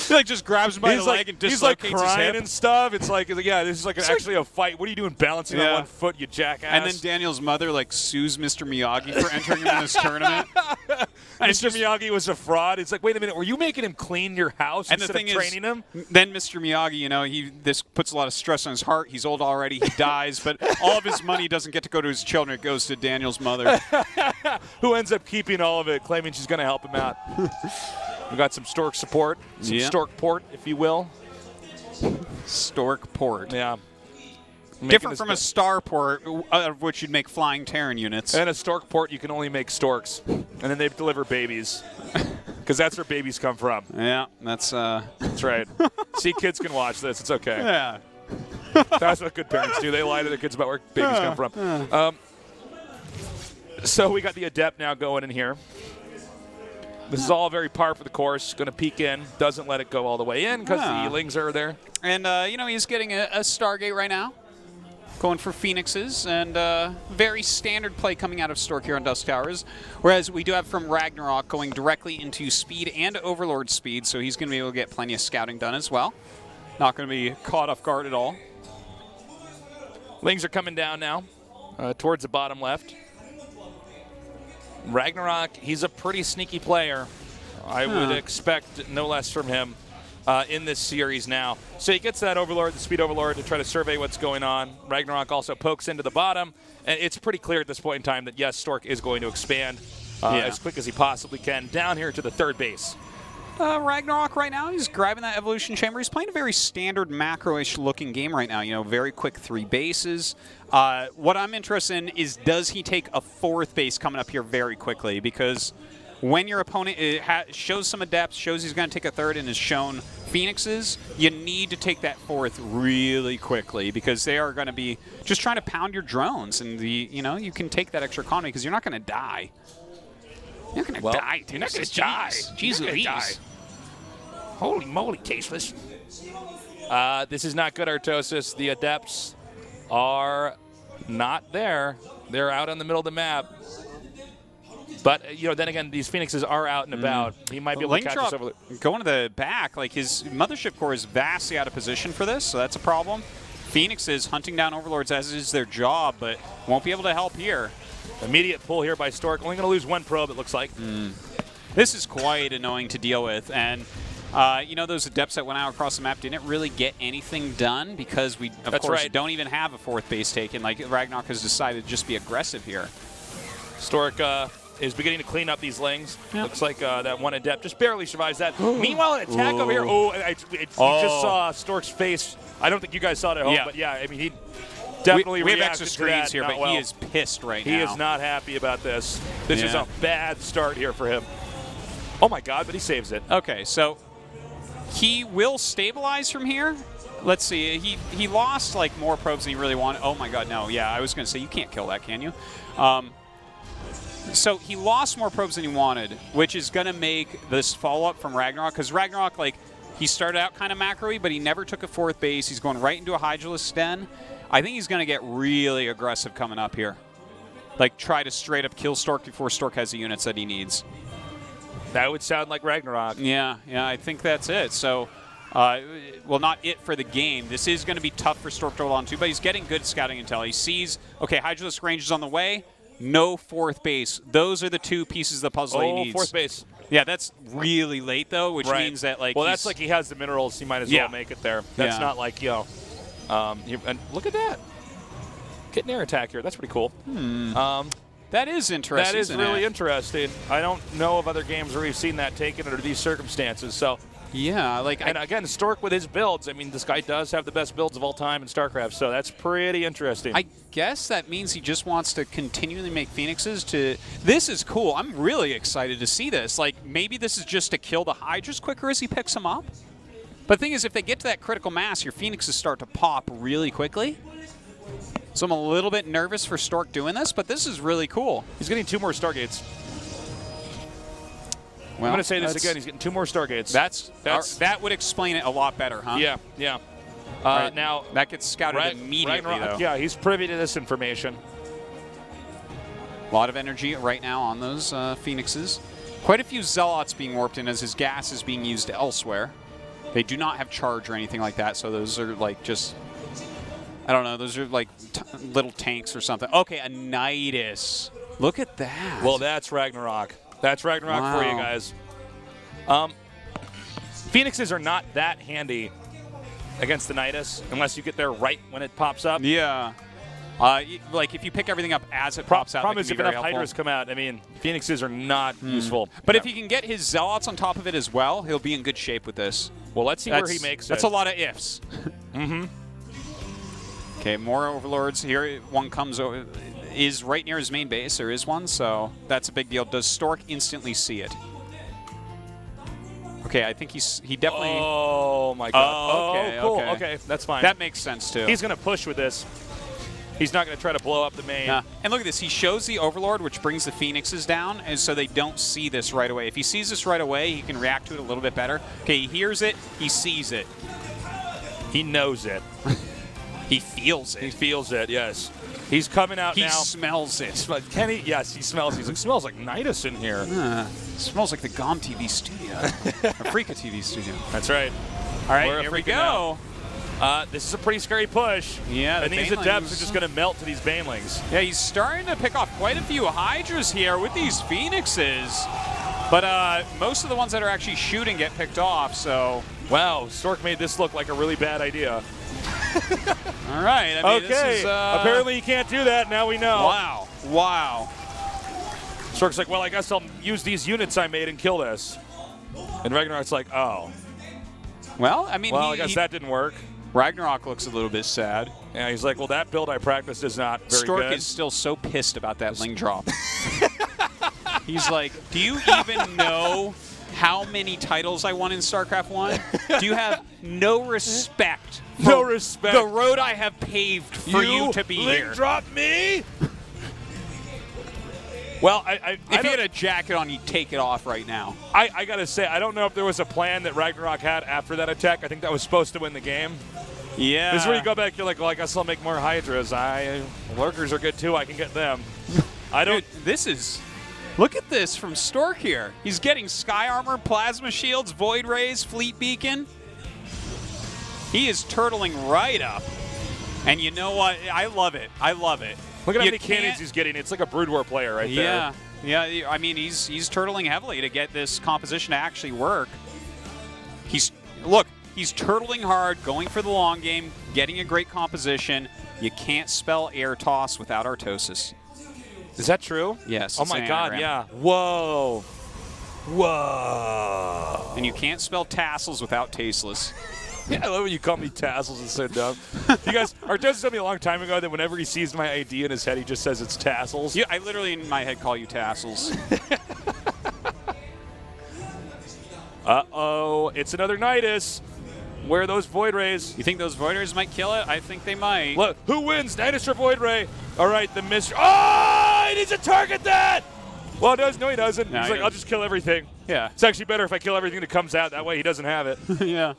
He like just grabs him by the leg and dislocates he's like crying his hip. and stuff. It's like yeah, this is like actually a fight. What are you doing balancing on one foot, you jackass? And then Daniel's mother like sues Mr. Miyagi for entering him in this tournament. And Mr. Miyagi was a fraud. It's like, wait a minute, were you making him clean your house And instead the thing of training him? Then Mr. Miyagi, you know, this puts a lot of stress on his heart. He's old already. He dies, but all of his money doesn't get to go to his children. It goes to Daniel's mother, who ends up keeping all of it, claiming she's going to help him out. We got some stork support, some stork port, if you will. Stork port. Yeah. Different from a star port, of which you'd make flying Terran units. And a stork port, you can only make storks. And then they deliver babies. Because that's where babies come from. Yeah, that's right. See, kids can watch this. It's okay. Yeah. That's what good parents do. They lie to their kids about where babies come from. So we got the Adept now going in here. This is all very par for the course. Going to peek in. Doesn't let it go all the way in because the Lings are there. And, you know, he's getting a Stargate right now. Going for Phoenixes. And very standard play coming out of Stork here on Dusk Towers. Whereas we do have from Ragnarok going directly into speed and Overlord speed. So he's going to be able to get plenty of scouting done as well. Not going to be caught off guard at all. Lings are coming down now towards the bottom left. Ragnarok, he's a pretty sneaky player. I would expect no less from him in this series now. So he gets that Overlord, the Speed Overlord, to try to survey what's going on. Ragnarok also pokes into the bottom. And it's pretty clear at this point in time that, yes, Stork is going to expand as quick as he possibly can down here to the third base. Ragnarok right now, he's grabbing that Evolution Chamber. He's playing a very standard macro-ish looking game right now. You know, very quick 3 bases. What I'm interested in is, does he take a 4th base coming up here very quickly? Because when your opponent shows some adepts, shows he's going to take a 3rd, and has shown Phoenixes, you need to take that 4th really quickly because they are going to be just trying to pound your drones. And, you know, you can take that extra economy because you're not going to die. You're not going to die. You're not going to die. Jeez Louise. Holy moly, tasteless. This is not good, Artosis. The Adepts are not there. They're out in the middle of the map. But, you know, then again, these Phoenixes are out and about. He might be able to catch us over the... Going to the back, like his Mothership Core is vastly out of position for this, so that's a problem. Phoenix is hunting down Overlords as is their job, but won't be able to help here. Immediate pull here by Stork. Only going to lose 1 probe, it looks like. This is quite annoying to deal with, and you know, those Adepts that went out across the map didn't really get anything done because we, of course, don't even have a 4th base taken. Like, Ragnarok has decided to just be aggressive here. Stork is beginning to clean up these Lings. Looks like that one Adept just barely survives that. Meanwhile, an attack over here. You just saw Stork's face. I don't think you guys saw it at home, but yeah, I mean, he definitely we have extra screens here, but he is pissed right now. He is not happy about this. This is a bad start here for him. Oh my God, but he saves it. Okay, so he will stabilize from here. Let's see. He lost like more probes than he really wanted. Oh my God, no. Yeah, I was going to say you can't kill that, can you? So he lost more probes than he wanted, which is going to make this follow-up from Ragnarok, because Ragnarok, like, he started out kind of macro-y, but he never took a 4th base. He's going right into a Hydralisk den. I think he's going to get really aggressive coming up here. Like, try to straight up kill Stork before Stork has the units that he needs. That would sound like Ragnarok. Yeah, I think that's it. So, well, not it for the game. This is going to be tough for Stork to hold on to, but he's getting good scouting intel. He sees, okay, Hydralisk range is on the way. No 4th base. Those are the 2 pieces of the puzzle he needs. 4th base. Yeah, that's really late, though, which means that, like, well, that's like he has the minerals. He might as well make it there. That's not like, you know, and look at that. Get an air attack here. That's pretty cool. That is interesting. That is really interesting. I don't know of other games where we've seen that taken under these circumstances. So. Yeah, and again, Stork with his builds. I mean, this guy does have the best builds of all time in StarCraft, so that's pretty interesting. I guess that means he just wants to continually make Phoenixes to... This is cool. I'm really excited to see this. Like, maybe this is just to kill the Hydras quicker as he picks them up. But the thing is, if they get to that critical mass, your Phoenixes start to pop really quickly. So I'm a little bit nervous for Stork doing this, but this is really cool. He's getting 2 more Stargates. Well, I'm going to say this again. He's getting 2 more Stargates. That would explain it a lot better, huh? Yeah, yeah. Right. Now that gets scouted immediately, though. Yeah, he's privy to this information. A lot of energy right now on those Phoenixes. Quite a few Zealots being warped in as his gas is being used elsewhere. They do not have charge or anything like that, so those are like just... I don't know, those are like little tanks or something. Okay, a Nidus. Look at that. Well, that's Ragnarok. That's Ragnarok for you guys. Phoenixes are not that handy against the Nidus unless you get there right when it pops up. Yeah. Like if you pick everything up as it pops out, problem is if enough Hydras come out, I mean, Phoenixes are not useful. But if he can get his Zealots on top of it as well, he'll be in good shape with this. Well, let's see where he makes it. That's a lot of ifs. Okay, more Overlords here. One comes over. Is right near his main base. There is one, so that's a big deal. Does Stork instantly see it? Okay, I think he definitely... Oh, my God. Oh, okay, cool. Okay, that's fine. That makes sense, too. He's going to push with this. He's not going to try to blow up the main. And look at this. He shows the Overlord, which brings the Phoenixes down, and so they don't see this right away. If he sees this right away, he can react to it a little bit better. Okay, he hears it. He sees it. He knows it. He feels it. He feels it, yes. He's coming out now. He smells it. Can he? Yes, he smells. He's like, smells like Nidus in here. Smells like the GOM TV studio. AfreecaTV studio. That's right. All right, here we go. This is a pretty scary push. Yeah, and these Adepts are just going to melt to these Banelings. Yeah, he's starting to pick off quite a few Hydras here with these Phoenixes. But most of the ones that are actually shooting get picked off, so... Wow, Stork made this look like a really bad idea. All right. I mean, okay. This is, apparently you can't do that. Now we know. Wow. Wow. Stork's like, well, I guess I'll use these units I made and kill this. And Ragnarok's like, oh. Well, I mean, I guess that didn't work. Ragnarok looks a little bit sad. Yeah, he's like, well, that build I practiced is not very Stork good. is still so pissed about that Ling drop. He's like, do you even know how many titles I won in StarCraft 1? Do you have no respect? No respect. The road I have paved for you to be here. Drop me? Well, if you had a jacket on, you'd take it off right now. I got to say, I don't know if there was a plan that Ragnarok had after that attack. I think that was supposed to win the game. Yeah. This is where you go back, you're like, well, I guess I'll make more Hydras. Lurkers are good, too. I can get them. Dude, this is... Look at this from Stork here. He's getting Sky Armor, Plasma Shields, Void Rays, Fleet Beacon. He is turtling right up. And you know what? I love it. I love it. Look at how many cannons he's getting. It's like a Brood War player right there. Yeah. I mean, he's turtling heavily to get this composition to actually work. He's turtling hard, going for the long game, getting a great composition. You can't spell air toss without Artosis. Is that true? Yes. Oh my God, yeah. Whoa. Whoa. And you can't spell tassels without tasteless. Yeah, I love when you call me tassels. It's so dumb. You guys, Artosis told me a long time ago that whenever he sees my ID in his head, he just says it's tassels. Yeah, I literally in my head call you tassels. Uh-oh, it's another Nidus. Where are those Void Rays? You think those Void Rays might kill it? I think they might. Look, who wins, Nidus or Void Ray? All right, the mystery. Oh, he needs to target that! Well, no, he doesn't. No, He's like, I'll just kill everything. Yeah. It's actually better if I kill everything that comes out. That way he doesn't have it. Yeah.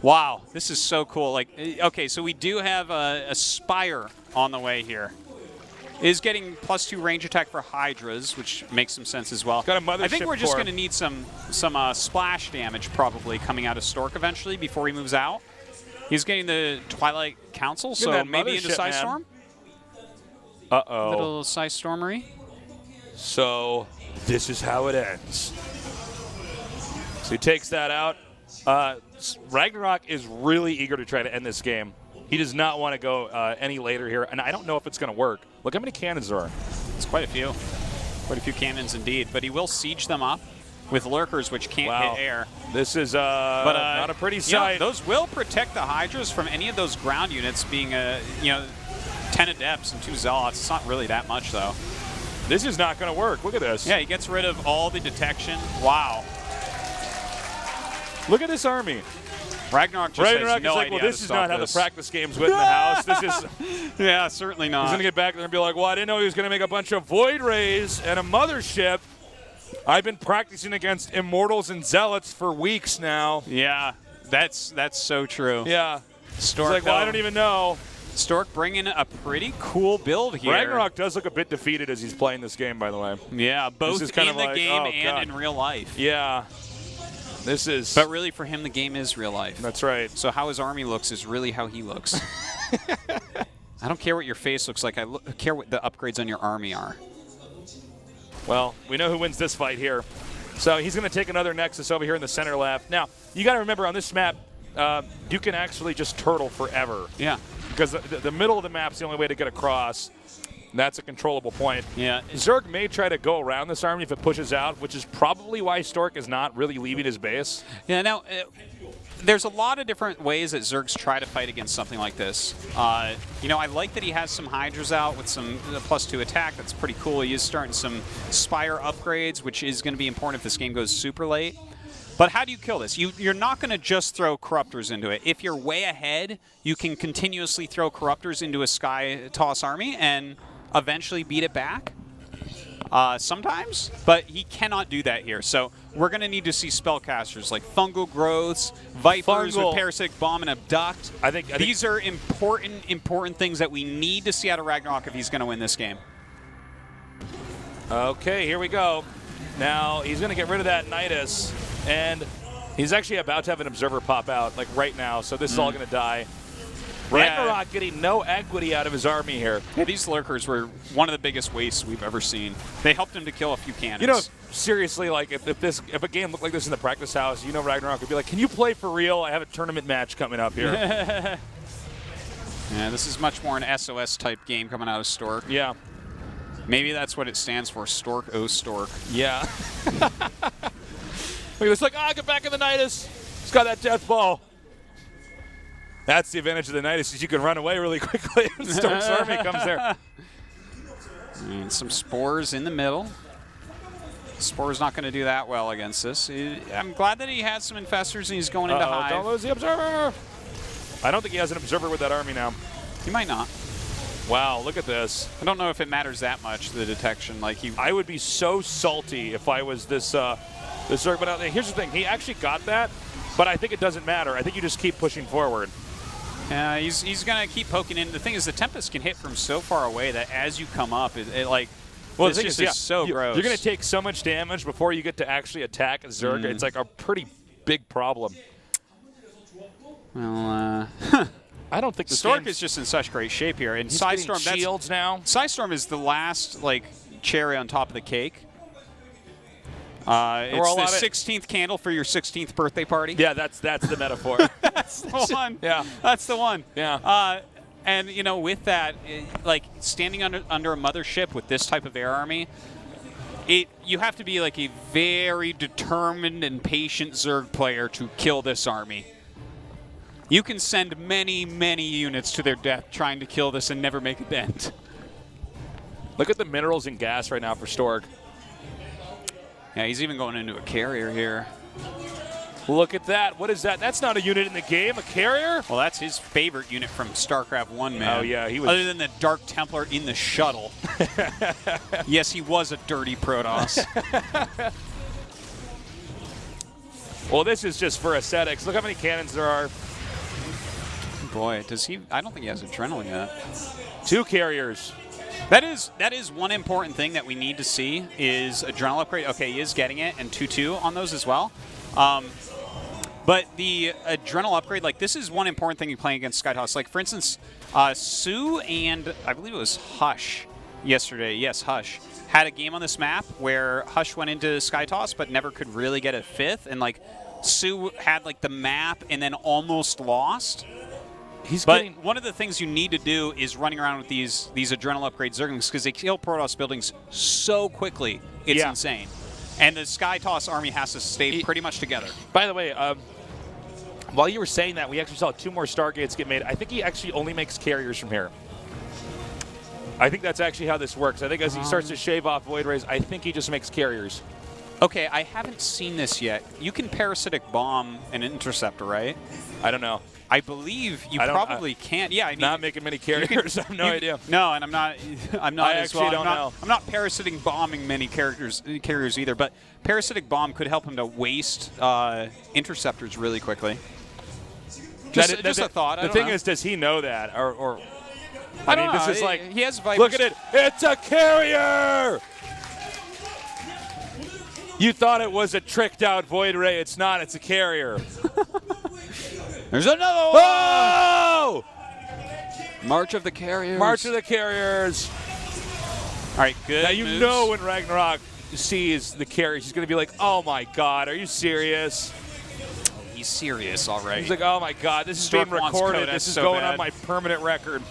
Wow, this is so cool. Like, okay, so we do have a Spire on the way here. Is getting +2 range attack for Hydras, which makes some sense as well. Got a mothership I think we're just core. going to need some splash damage probably coming out of Stork eventually before he moves out. He's getting the Twilight Council, so maybe into Psystorm. Uh-oh. Little Psystormery. So this is how it ends. So he takes that out. Ragnarok is really eager to try to end this game. He does not want to go any later here, and I don't know if it's going to work. Look how many cannons there are. It's quite a few. Quite a few cannons indeed, but he will siege them up with lurkers, which can't hit air. This is not a pretty sight. Those will protect the Hydras from any of those ground units being, 10 Adepts and 2 Zealots. It's not really that much, though. This is not going to work. Look at this. Yeah, he gets rid of all the detection. Wow. Look at this army. Ragnarok just has no idea well, this is not how the practice games went in the house. This is yeah, certainly not. He's going to get back there and be like, well, I didn't know he was going to make a bunch of Void Rays and a Mothership. I've been practicing against Immortals and Zealots for weeks now. Yeah, that's so true. Yeah. Stork, he's like, well, I don't even know. Stork bringing a pretty cool build here. Ragnarok does look a bit defeated as he's playing this game, by the way. Yeah, both in kind of the game and in real life. Yeah. This is... But really, for him, the game is real life. That's right. So how his army looks is really how he looks. I don't care what your face looks like. I care what the upgrades on your army are. Well, we know who wins this fight here. So he's going to take another Nexus over here in the center left. Now, you got to remember on this map, you can actually just turtle forever. Yeah. Because the middle of the map's the only way to get across. That's a controllable point. Yeah. Zerg may try to go around this army if it pushes out, which is probably why Stork is not really leaving his base. Yeah, now, there's a lot of different ways that Zergs try to fight against something like this. I like that he has some Hydras out with some +2 attack. That's pretty cool. He is starting some Spire upgrades, which is going to be important if this game goes super late. But how do you kill this? You're not going to just throw Corruptors into it. If you're way ahead, you can continuously throw Corruptors into a Sky Toss army and eventually beat it back. Sometimes, but he cannot do that here. So we're going to need to see spellcasters like Fungal Growths, Vipers with Parasitic Bomb and Abduct. I think these are important things that we need to see out of Ragnarok if he's going to win this game. Okay, here we go. Now he's going to get rid of that Nidus, and he's actually about to have an Observer pop out, like right now, so this is all going to die. Ragnarok getting no equity out of his army here. Yeah, these lurkers were one of the biggest wastes we've ever seen. They helped him to kill a few cannons. You know, seriously, like if a game looked like this in the practice house, Ragnarok would be like, can you play for real? I have a tournament match coming up here. Yeah, this is much more an SOS type game coming out of Stork. Yeah. Maybe that's what it stands for, Stork O Stork. Yeah. It's like, get back in the Nidus. He's got that death ball. That's the advantage of the Nidus, is you can run away really quickly when Stork's army comes there. And some Spores in the middle. Spore's not going to do that well against this. I'm glad that he has some Infestors and he's going into Hive. Don't lose the Observer. I don't think he has an Observer with that army now. He might not. Wow, look at this. I don't know if it matters that much, the detection. I would be so salty if I was this Zerg. But here's the thing. He actually got that, but I think it doesn't matter. I think you just keep pushing forward. Yeah, he's going to keep poking in. The thing is, the Tempest can hit from so far away that as you come up, well, it's just so gross. You're going to take so much damage before you get to actually attack a Zerg. It's like a pretty big problem. Well, I don't think Stork is just in such great shape here. And Psystorm, shields now. Psystorm is the last cherry on top of the cake. It's the 16th candle for your 16th birthday party. Yeah, that's the metaphor. That's the one. Yeah, that's the one. Yeah. And with that, standing under a mothership with this type of air army, you have to be a very determined and patient Zerg player to kill this army. You can send many, many units to their death trying to kill this and never make a dent. Look at the minerals and gas right now for Stork. Yeah, he's even going into a carrier here. Look at that. What is that? That's not a unit in the game, a carrier? Well, that's his favorite unit from StarCraft 1, man. Oh, yeah. He was. Other than the Dark Templar in the shuttle. Yes, he was a dirty Protoss. Well, this is just for aesthetics. Look how many cannons there are. Boy, does he? I don't think he has Adrenaline yet. 2 carriers. That is one important thing that we need to see is Adrenaline upgrade. Okay, he is getting it, and 2/2 on those as well. But the Adrenal upgrade, this is one important thing you're playing against Skytoss. For instance, Sue and I believe it was Hush yesterday. Yes, Hush had a game on this map where Hush went into Skytoss but never could really get a 5th, and Sue had the map and then almost lost. But one of the things you need to do is running around with these adrenal upgrade Zerglings because they kill Protoss buildings so quickly. It's insane. And the Sky Toss army has to stay pretty much together. By the way, while you were saying that, we actually saw 2 more Stargates get made. I think he actually only makes carriers from here. I think that's actually how this works. I think as he starts to shave off Void Rays, I think he just makes carriers. Okay, I haven't seen this yet. You can Parasitic Bomb an Interceptor, right? I don't know. I believe you probably can't. Yeah, I mean, not making many carriers. I have no idea. No, and I'm not. I actually don't know. I'm not parasitic bombing many carriers either. But parasitic bomb could help him to waste interceptors really quickly. Just a thought. The thing is, does he know that, or I mean, this is like he has Vipers. Look at it. It's a carrier. You thought it was a tricked out Void Ray. It's not. It's a carrier. There's another one! Oh! March of the Carriers. March of the Carriers. All right, good. Now you know when Ragnarok sees the carriers, he's going to be like, oh my God, are you serious? He's serious, all right. He's like, oh my God, this is being recorded. This is going on my permanent record.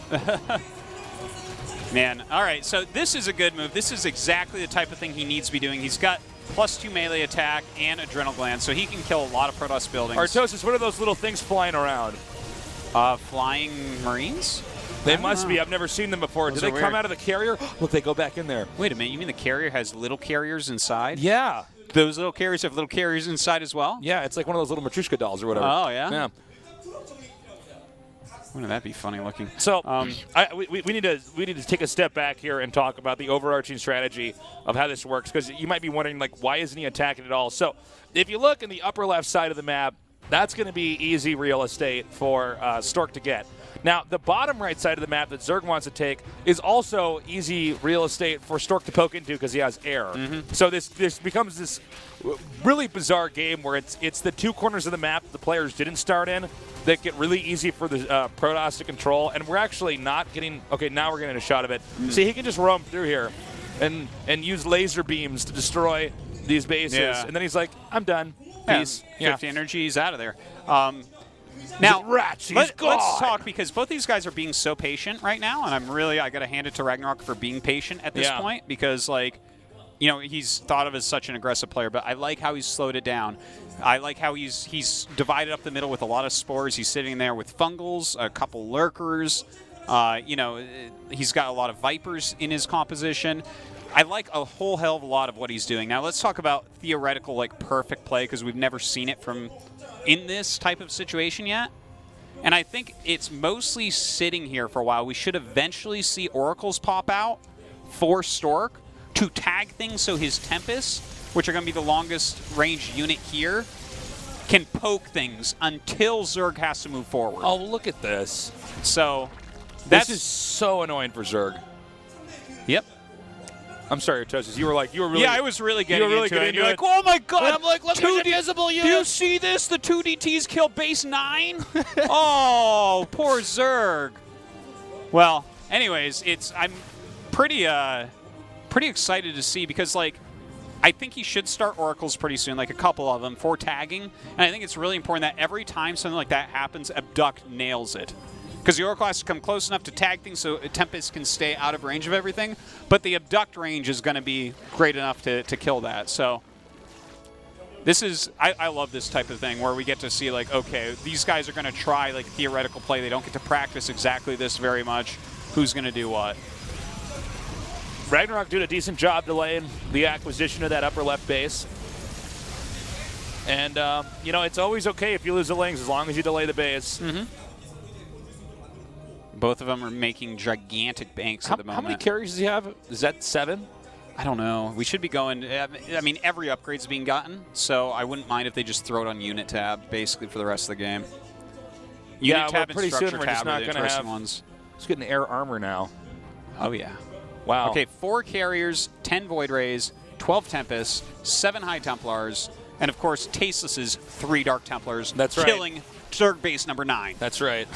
Man, all right, so this is a good move. This is exactly the type of thing he needs to be doing. He's got +2 melee attack and adrenal gland, so he can kill a lot of Protoss buildings. Artosis, what are those little things flying around? Flying Marines? They must be. I've never seen them before. Do they come out of the carrier? Look, they go back in there. Wait a minute. You mean the carrier has little carriers inside? Yeah. Those little carriers have little carriers inside as well? Yeah, it's like one of those little Matryoshka dolls or whatever. Oh, yeah? Yeah. Wouldn't that be funny looking? So we need to take a step back here and talk about the overarching strategy of how this works, because you might be wondering, like, why isn't he attacking at all? So if you look in the upper left side of the map, that's going to be easy real estate for Stork to get. Now, the bottom right side of the map that Zerg wants to take is also easy real estate for Stork to poke into because he has air. So this becomes this really bizarre game where it's the 2 corners of the map the players didn't start in that get really easy for the Protoss to control, and we're actually not getting. Okay, now we're getting a shot of it. See, he can just roam through here and use laser beams to destroy these bases, and then he's like, I'm done. Peace. 50 energy, he's out of there. Now, let's talk, because both these guys are being so patient right now, and I got to hand it to Ragnarok for being patient at this point, because, like, you know, he's thought of as such an aggressive player, but I like how he's slowed it down. I like how he's divided up the middle with a lot of spores. He's sitting there with fungals, a couple lurkers. You know, he's got a lot of Vipers in his composition. I like a whole hell of a lot of what he's doing. Now, let's talk about theoretical, like, perfect play, because we've never seen it from in this type of situation yet. And I think it's mostly sitting here for a while. We should eventually see Oracles pop out for Stork to tag things so his Tempest, which are going to be the longest range unit here, can poke things until Zerg has to move forward. Oh, look at this. So this is so annoying for Zerg. Yep. I'm sorry, Artosis. You were really. Yeah, I was really getting into it. You're like, oh my God! And I'm like, look, two invisible units. Do you see this? The 2 DTs kill base 9. Oh, poor Zerg. Well, anyways, I'm pretty excited to see, because, like, I think he should start Oracles pretty soon, like a couple of them for tagging. And I think it's really important that every time something like that happens, Abduct nails it. Because the Oracle has to come close enough to tag things so Tempest can stay out of range of everything. But the Abduct range is going to be great enough to kill that. So this is, I love this type of thing where we get to see, like, okay, these guys are going to try, like, theoretical play. They don't get to practice exactly this very much. Who's going to do what? Ragnarok did a decent job delaying the acquisition of that upper left base. And, you know, it's always okay if you lose the lanes as long as you delay the base. Both of them are making gigantic banks at the moment. How many carries does he have? Is that 7? I don't know. We should be going. I mean, every upgrade's being gotten, so I wouldn't mind if they just throw it on unit tab basically for the rest of the game. Unit tab and structure tab are the interesting ones. Let's get an air armor now. Oh, yeah. Wow. Okay, 4 carriers, 10 Void Rays, 12 Tempests, 7 High Templars, and, of course, Tasteless's 3 Dark Templars. That's right. Killing Zerg base number 9. That's right.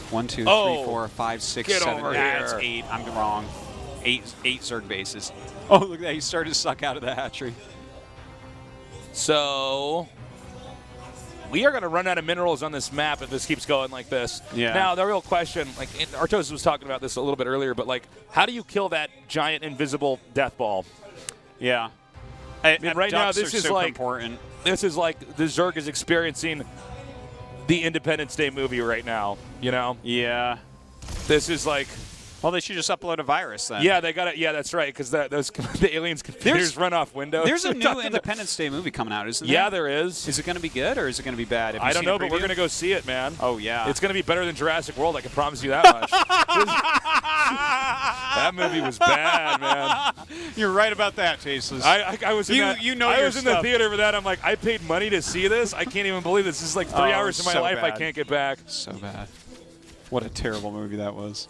1, 2, 3, 4, 5, 6, 7. That's 8. I'm wrong. 8 Zerg bases. Oh, look at that. He started to suck out of the hatchery. So we are going to run out of minerals on this map if this keeps going like this. Yeah. Now, the real question, like Artos was talking about this a little bit earlier, but like, how do you kill that giant invisible death ball? Yeah. I mean, right now, this is like important. This is like the Zerg is experiencing the Independence Day movie right now. You know? Yeah. This is like. Well, they should just upload a virus then. Yeah, they got it. Yeah, that's right. Because the aliens' computers run off Windows. There's a new Independence Day movie coming out, isn't there? Yeah, there is. Is it going to be good or is it going to be bad? I don't know, but we're going to go see it, man. Oh yeah. It's going to be better than Jurassic World. I can promise you that much. That movie was bad, man. You're right about that, Tasteless. I was in I was in the theater for that. I'm like, I paid money to see this. I can't even believe this. This is like 3 hours of my life I can't get back. So bad. What a terrible movie that was.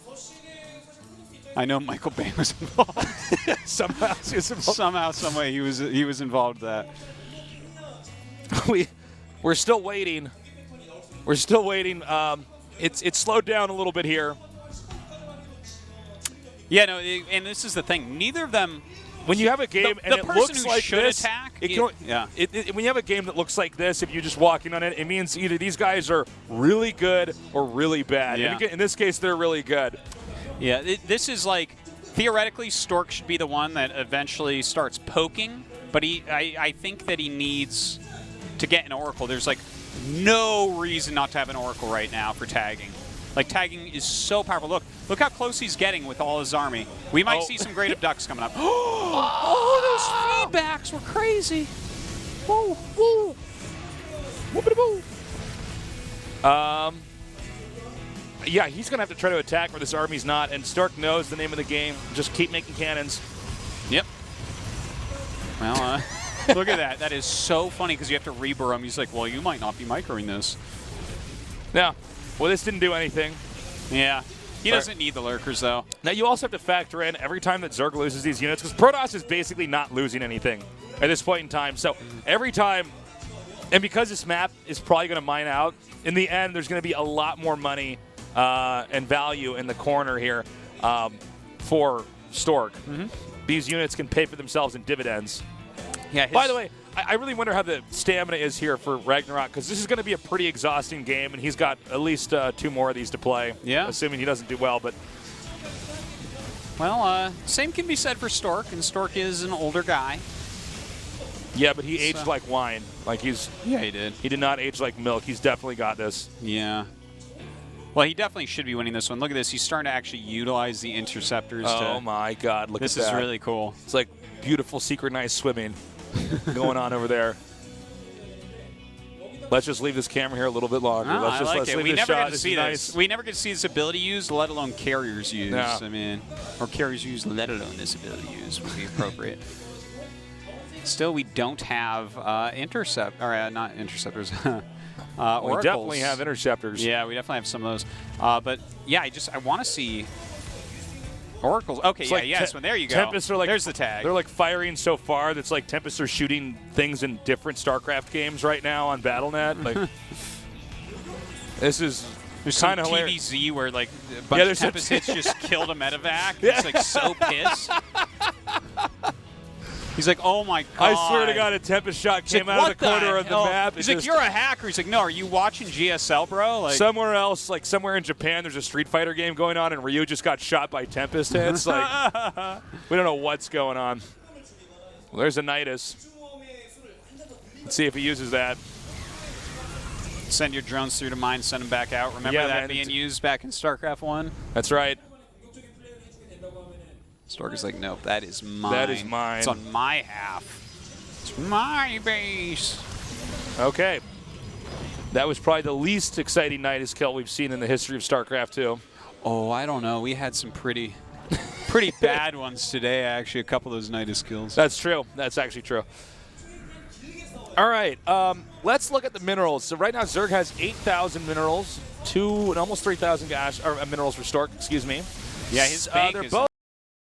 I know Michael Bay was involved. Somehow, some way he was involved with that. We're still waiting. We're still waiting. It's slowed down a little bit here. Yeah, no, and this is the thing. Neither of them. When you have a game and it looks like this, attack, when you have a game that looks like this, if you're just walking on it, it means either these guys are really good or really bad. Yeah. In this case, they're really good. Yeah, this is like, theoretically, Stork should be the one that eventually starts poking, but I think that he needs to get an Oracle. There's like no reason not to have an Oracle right now for tagging. Like, tagging is so powerful. Look how close he's getting with all his army. We might see some great abducts coming up. Oh, those feedbacks were crazy. Woo, woo. Whoopity-boo. Yeah, he's going to have to try to attack where this army's not, and Stark knows the name of the game. Just keep making cannons. Yep. Well, look at that. That is so funny because you have to rebur him. He's like, well, you might not be microing this. Yeah. Well, this didn't do anything. Yeah. He doesn't need the lurkers, though. Now, you also have to factor in every time that Zerg loses these units, because Protoss is basically not losing anything at this point in time. So every time, and because this map is probably going to mine out, in the end, there's going to be a lot more money and value in the corner here for Stork. These units can pay for themselves in dividends. Yeah. By the way, I really wonder how the stamina is here for Ragnarok, because this is going to be a pretty exhausting game, and he's got at least 2 more of these to play. Yeah. Assuming he doesn't do well, but. Well, same can be said for Stork, and Stork is an older guy. Yeah, but he aged like wine. Like he's. Yeah, he did. He did not age like milk. He's definitely got this. Yeah. Well, he definitely should be winning this one. Look at this. He's starting to actually utilize the interceptors. Oh, my God. Look at that. This is really cool. It's like beautiful synchronized swimming going on over there. Let's just leave this camera here a little bit longer. Oh, Let's leave this never shot. get to see this. We never get to see this ability used, let alone carriers used. No. I mean, or carriers used, let alone this ability used would be appropriate. Still, we don't have not interceptors. Oracles. We definitely have interceptors. Yeah, we definitely have some of those. But yeah, I want to see Oracles. Okay, it's yeah, like yes, well, there you go. Tempests are like, there's the tag. They're like firing so far that's like Tempests are shooting things in different StarCraft games right now on Battle.net. Like, this is kind of hilarious. TVZ where like a bunch of Tempest hits just killed a medevac. Yeah. He's like so pissed. He's like, oh my God. I swear to God, a Tempest shot came out of the corner of the map. He's like, you're a hacker. He's like, no, are you watching GSL, bro? Like, somewhere else, like somewhere in Japan, there's a Street Fighter game going on, and Ryu just got shot by Tempest hits. Like, we don't know what's going on. Well, there's a Nidus. Let's see if he uses that. Send your drones through to mine, send them back out. Remember that being used back in StarCraft 1? That's right. Stork is like, nope, that is mine. That is mine. It's on my half. It's my base. Okay. That was probably the least exciting Nidus kill we've seen in the history of StarCraft 2. Oh, I don't know. We had some pretty bad ones today, actually, a couple of those Nidus kills. That's true. That's actually true. All right. Let's look at the minerals. So right now, Zerg has 8,000 minerals, and almost 3,000 minerals for Stork, excuse me. Yeah, his bank they're is both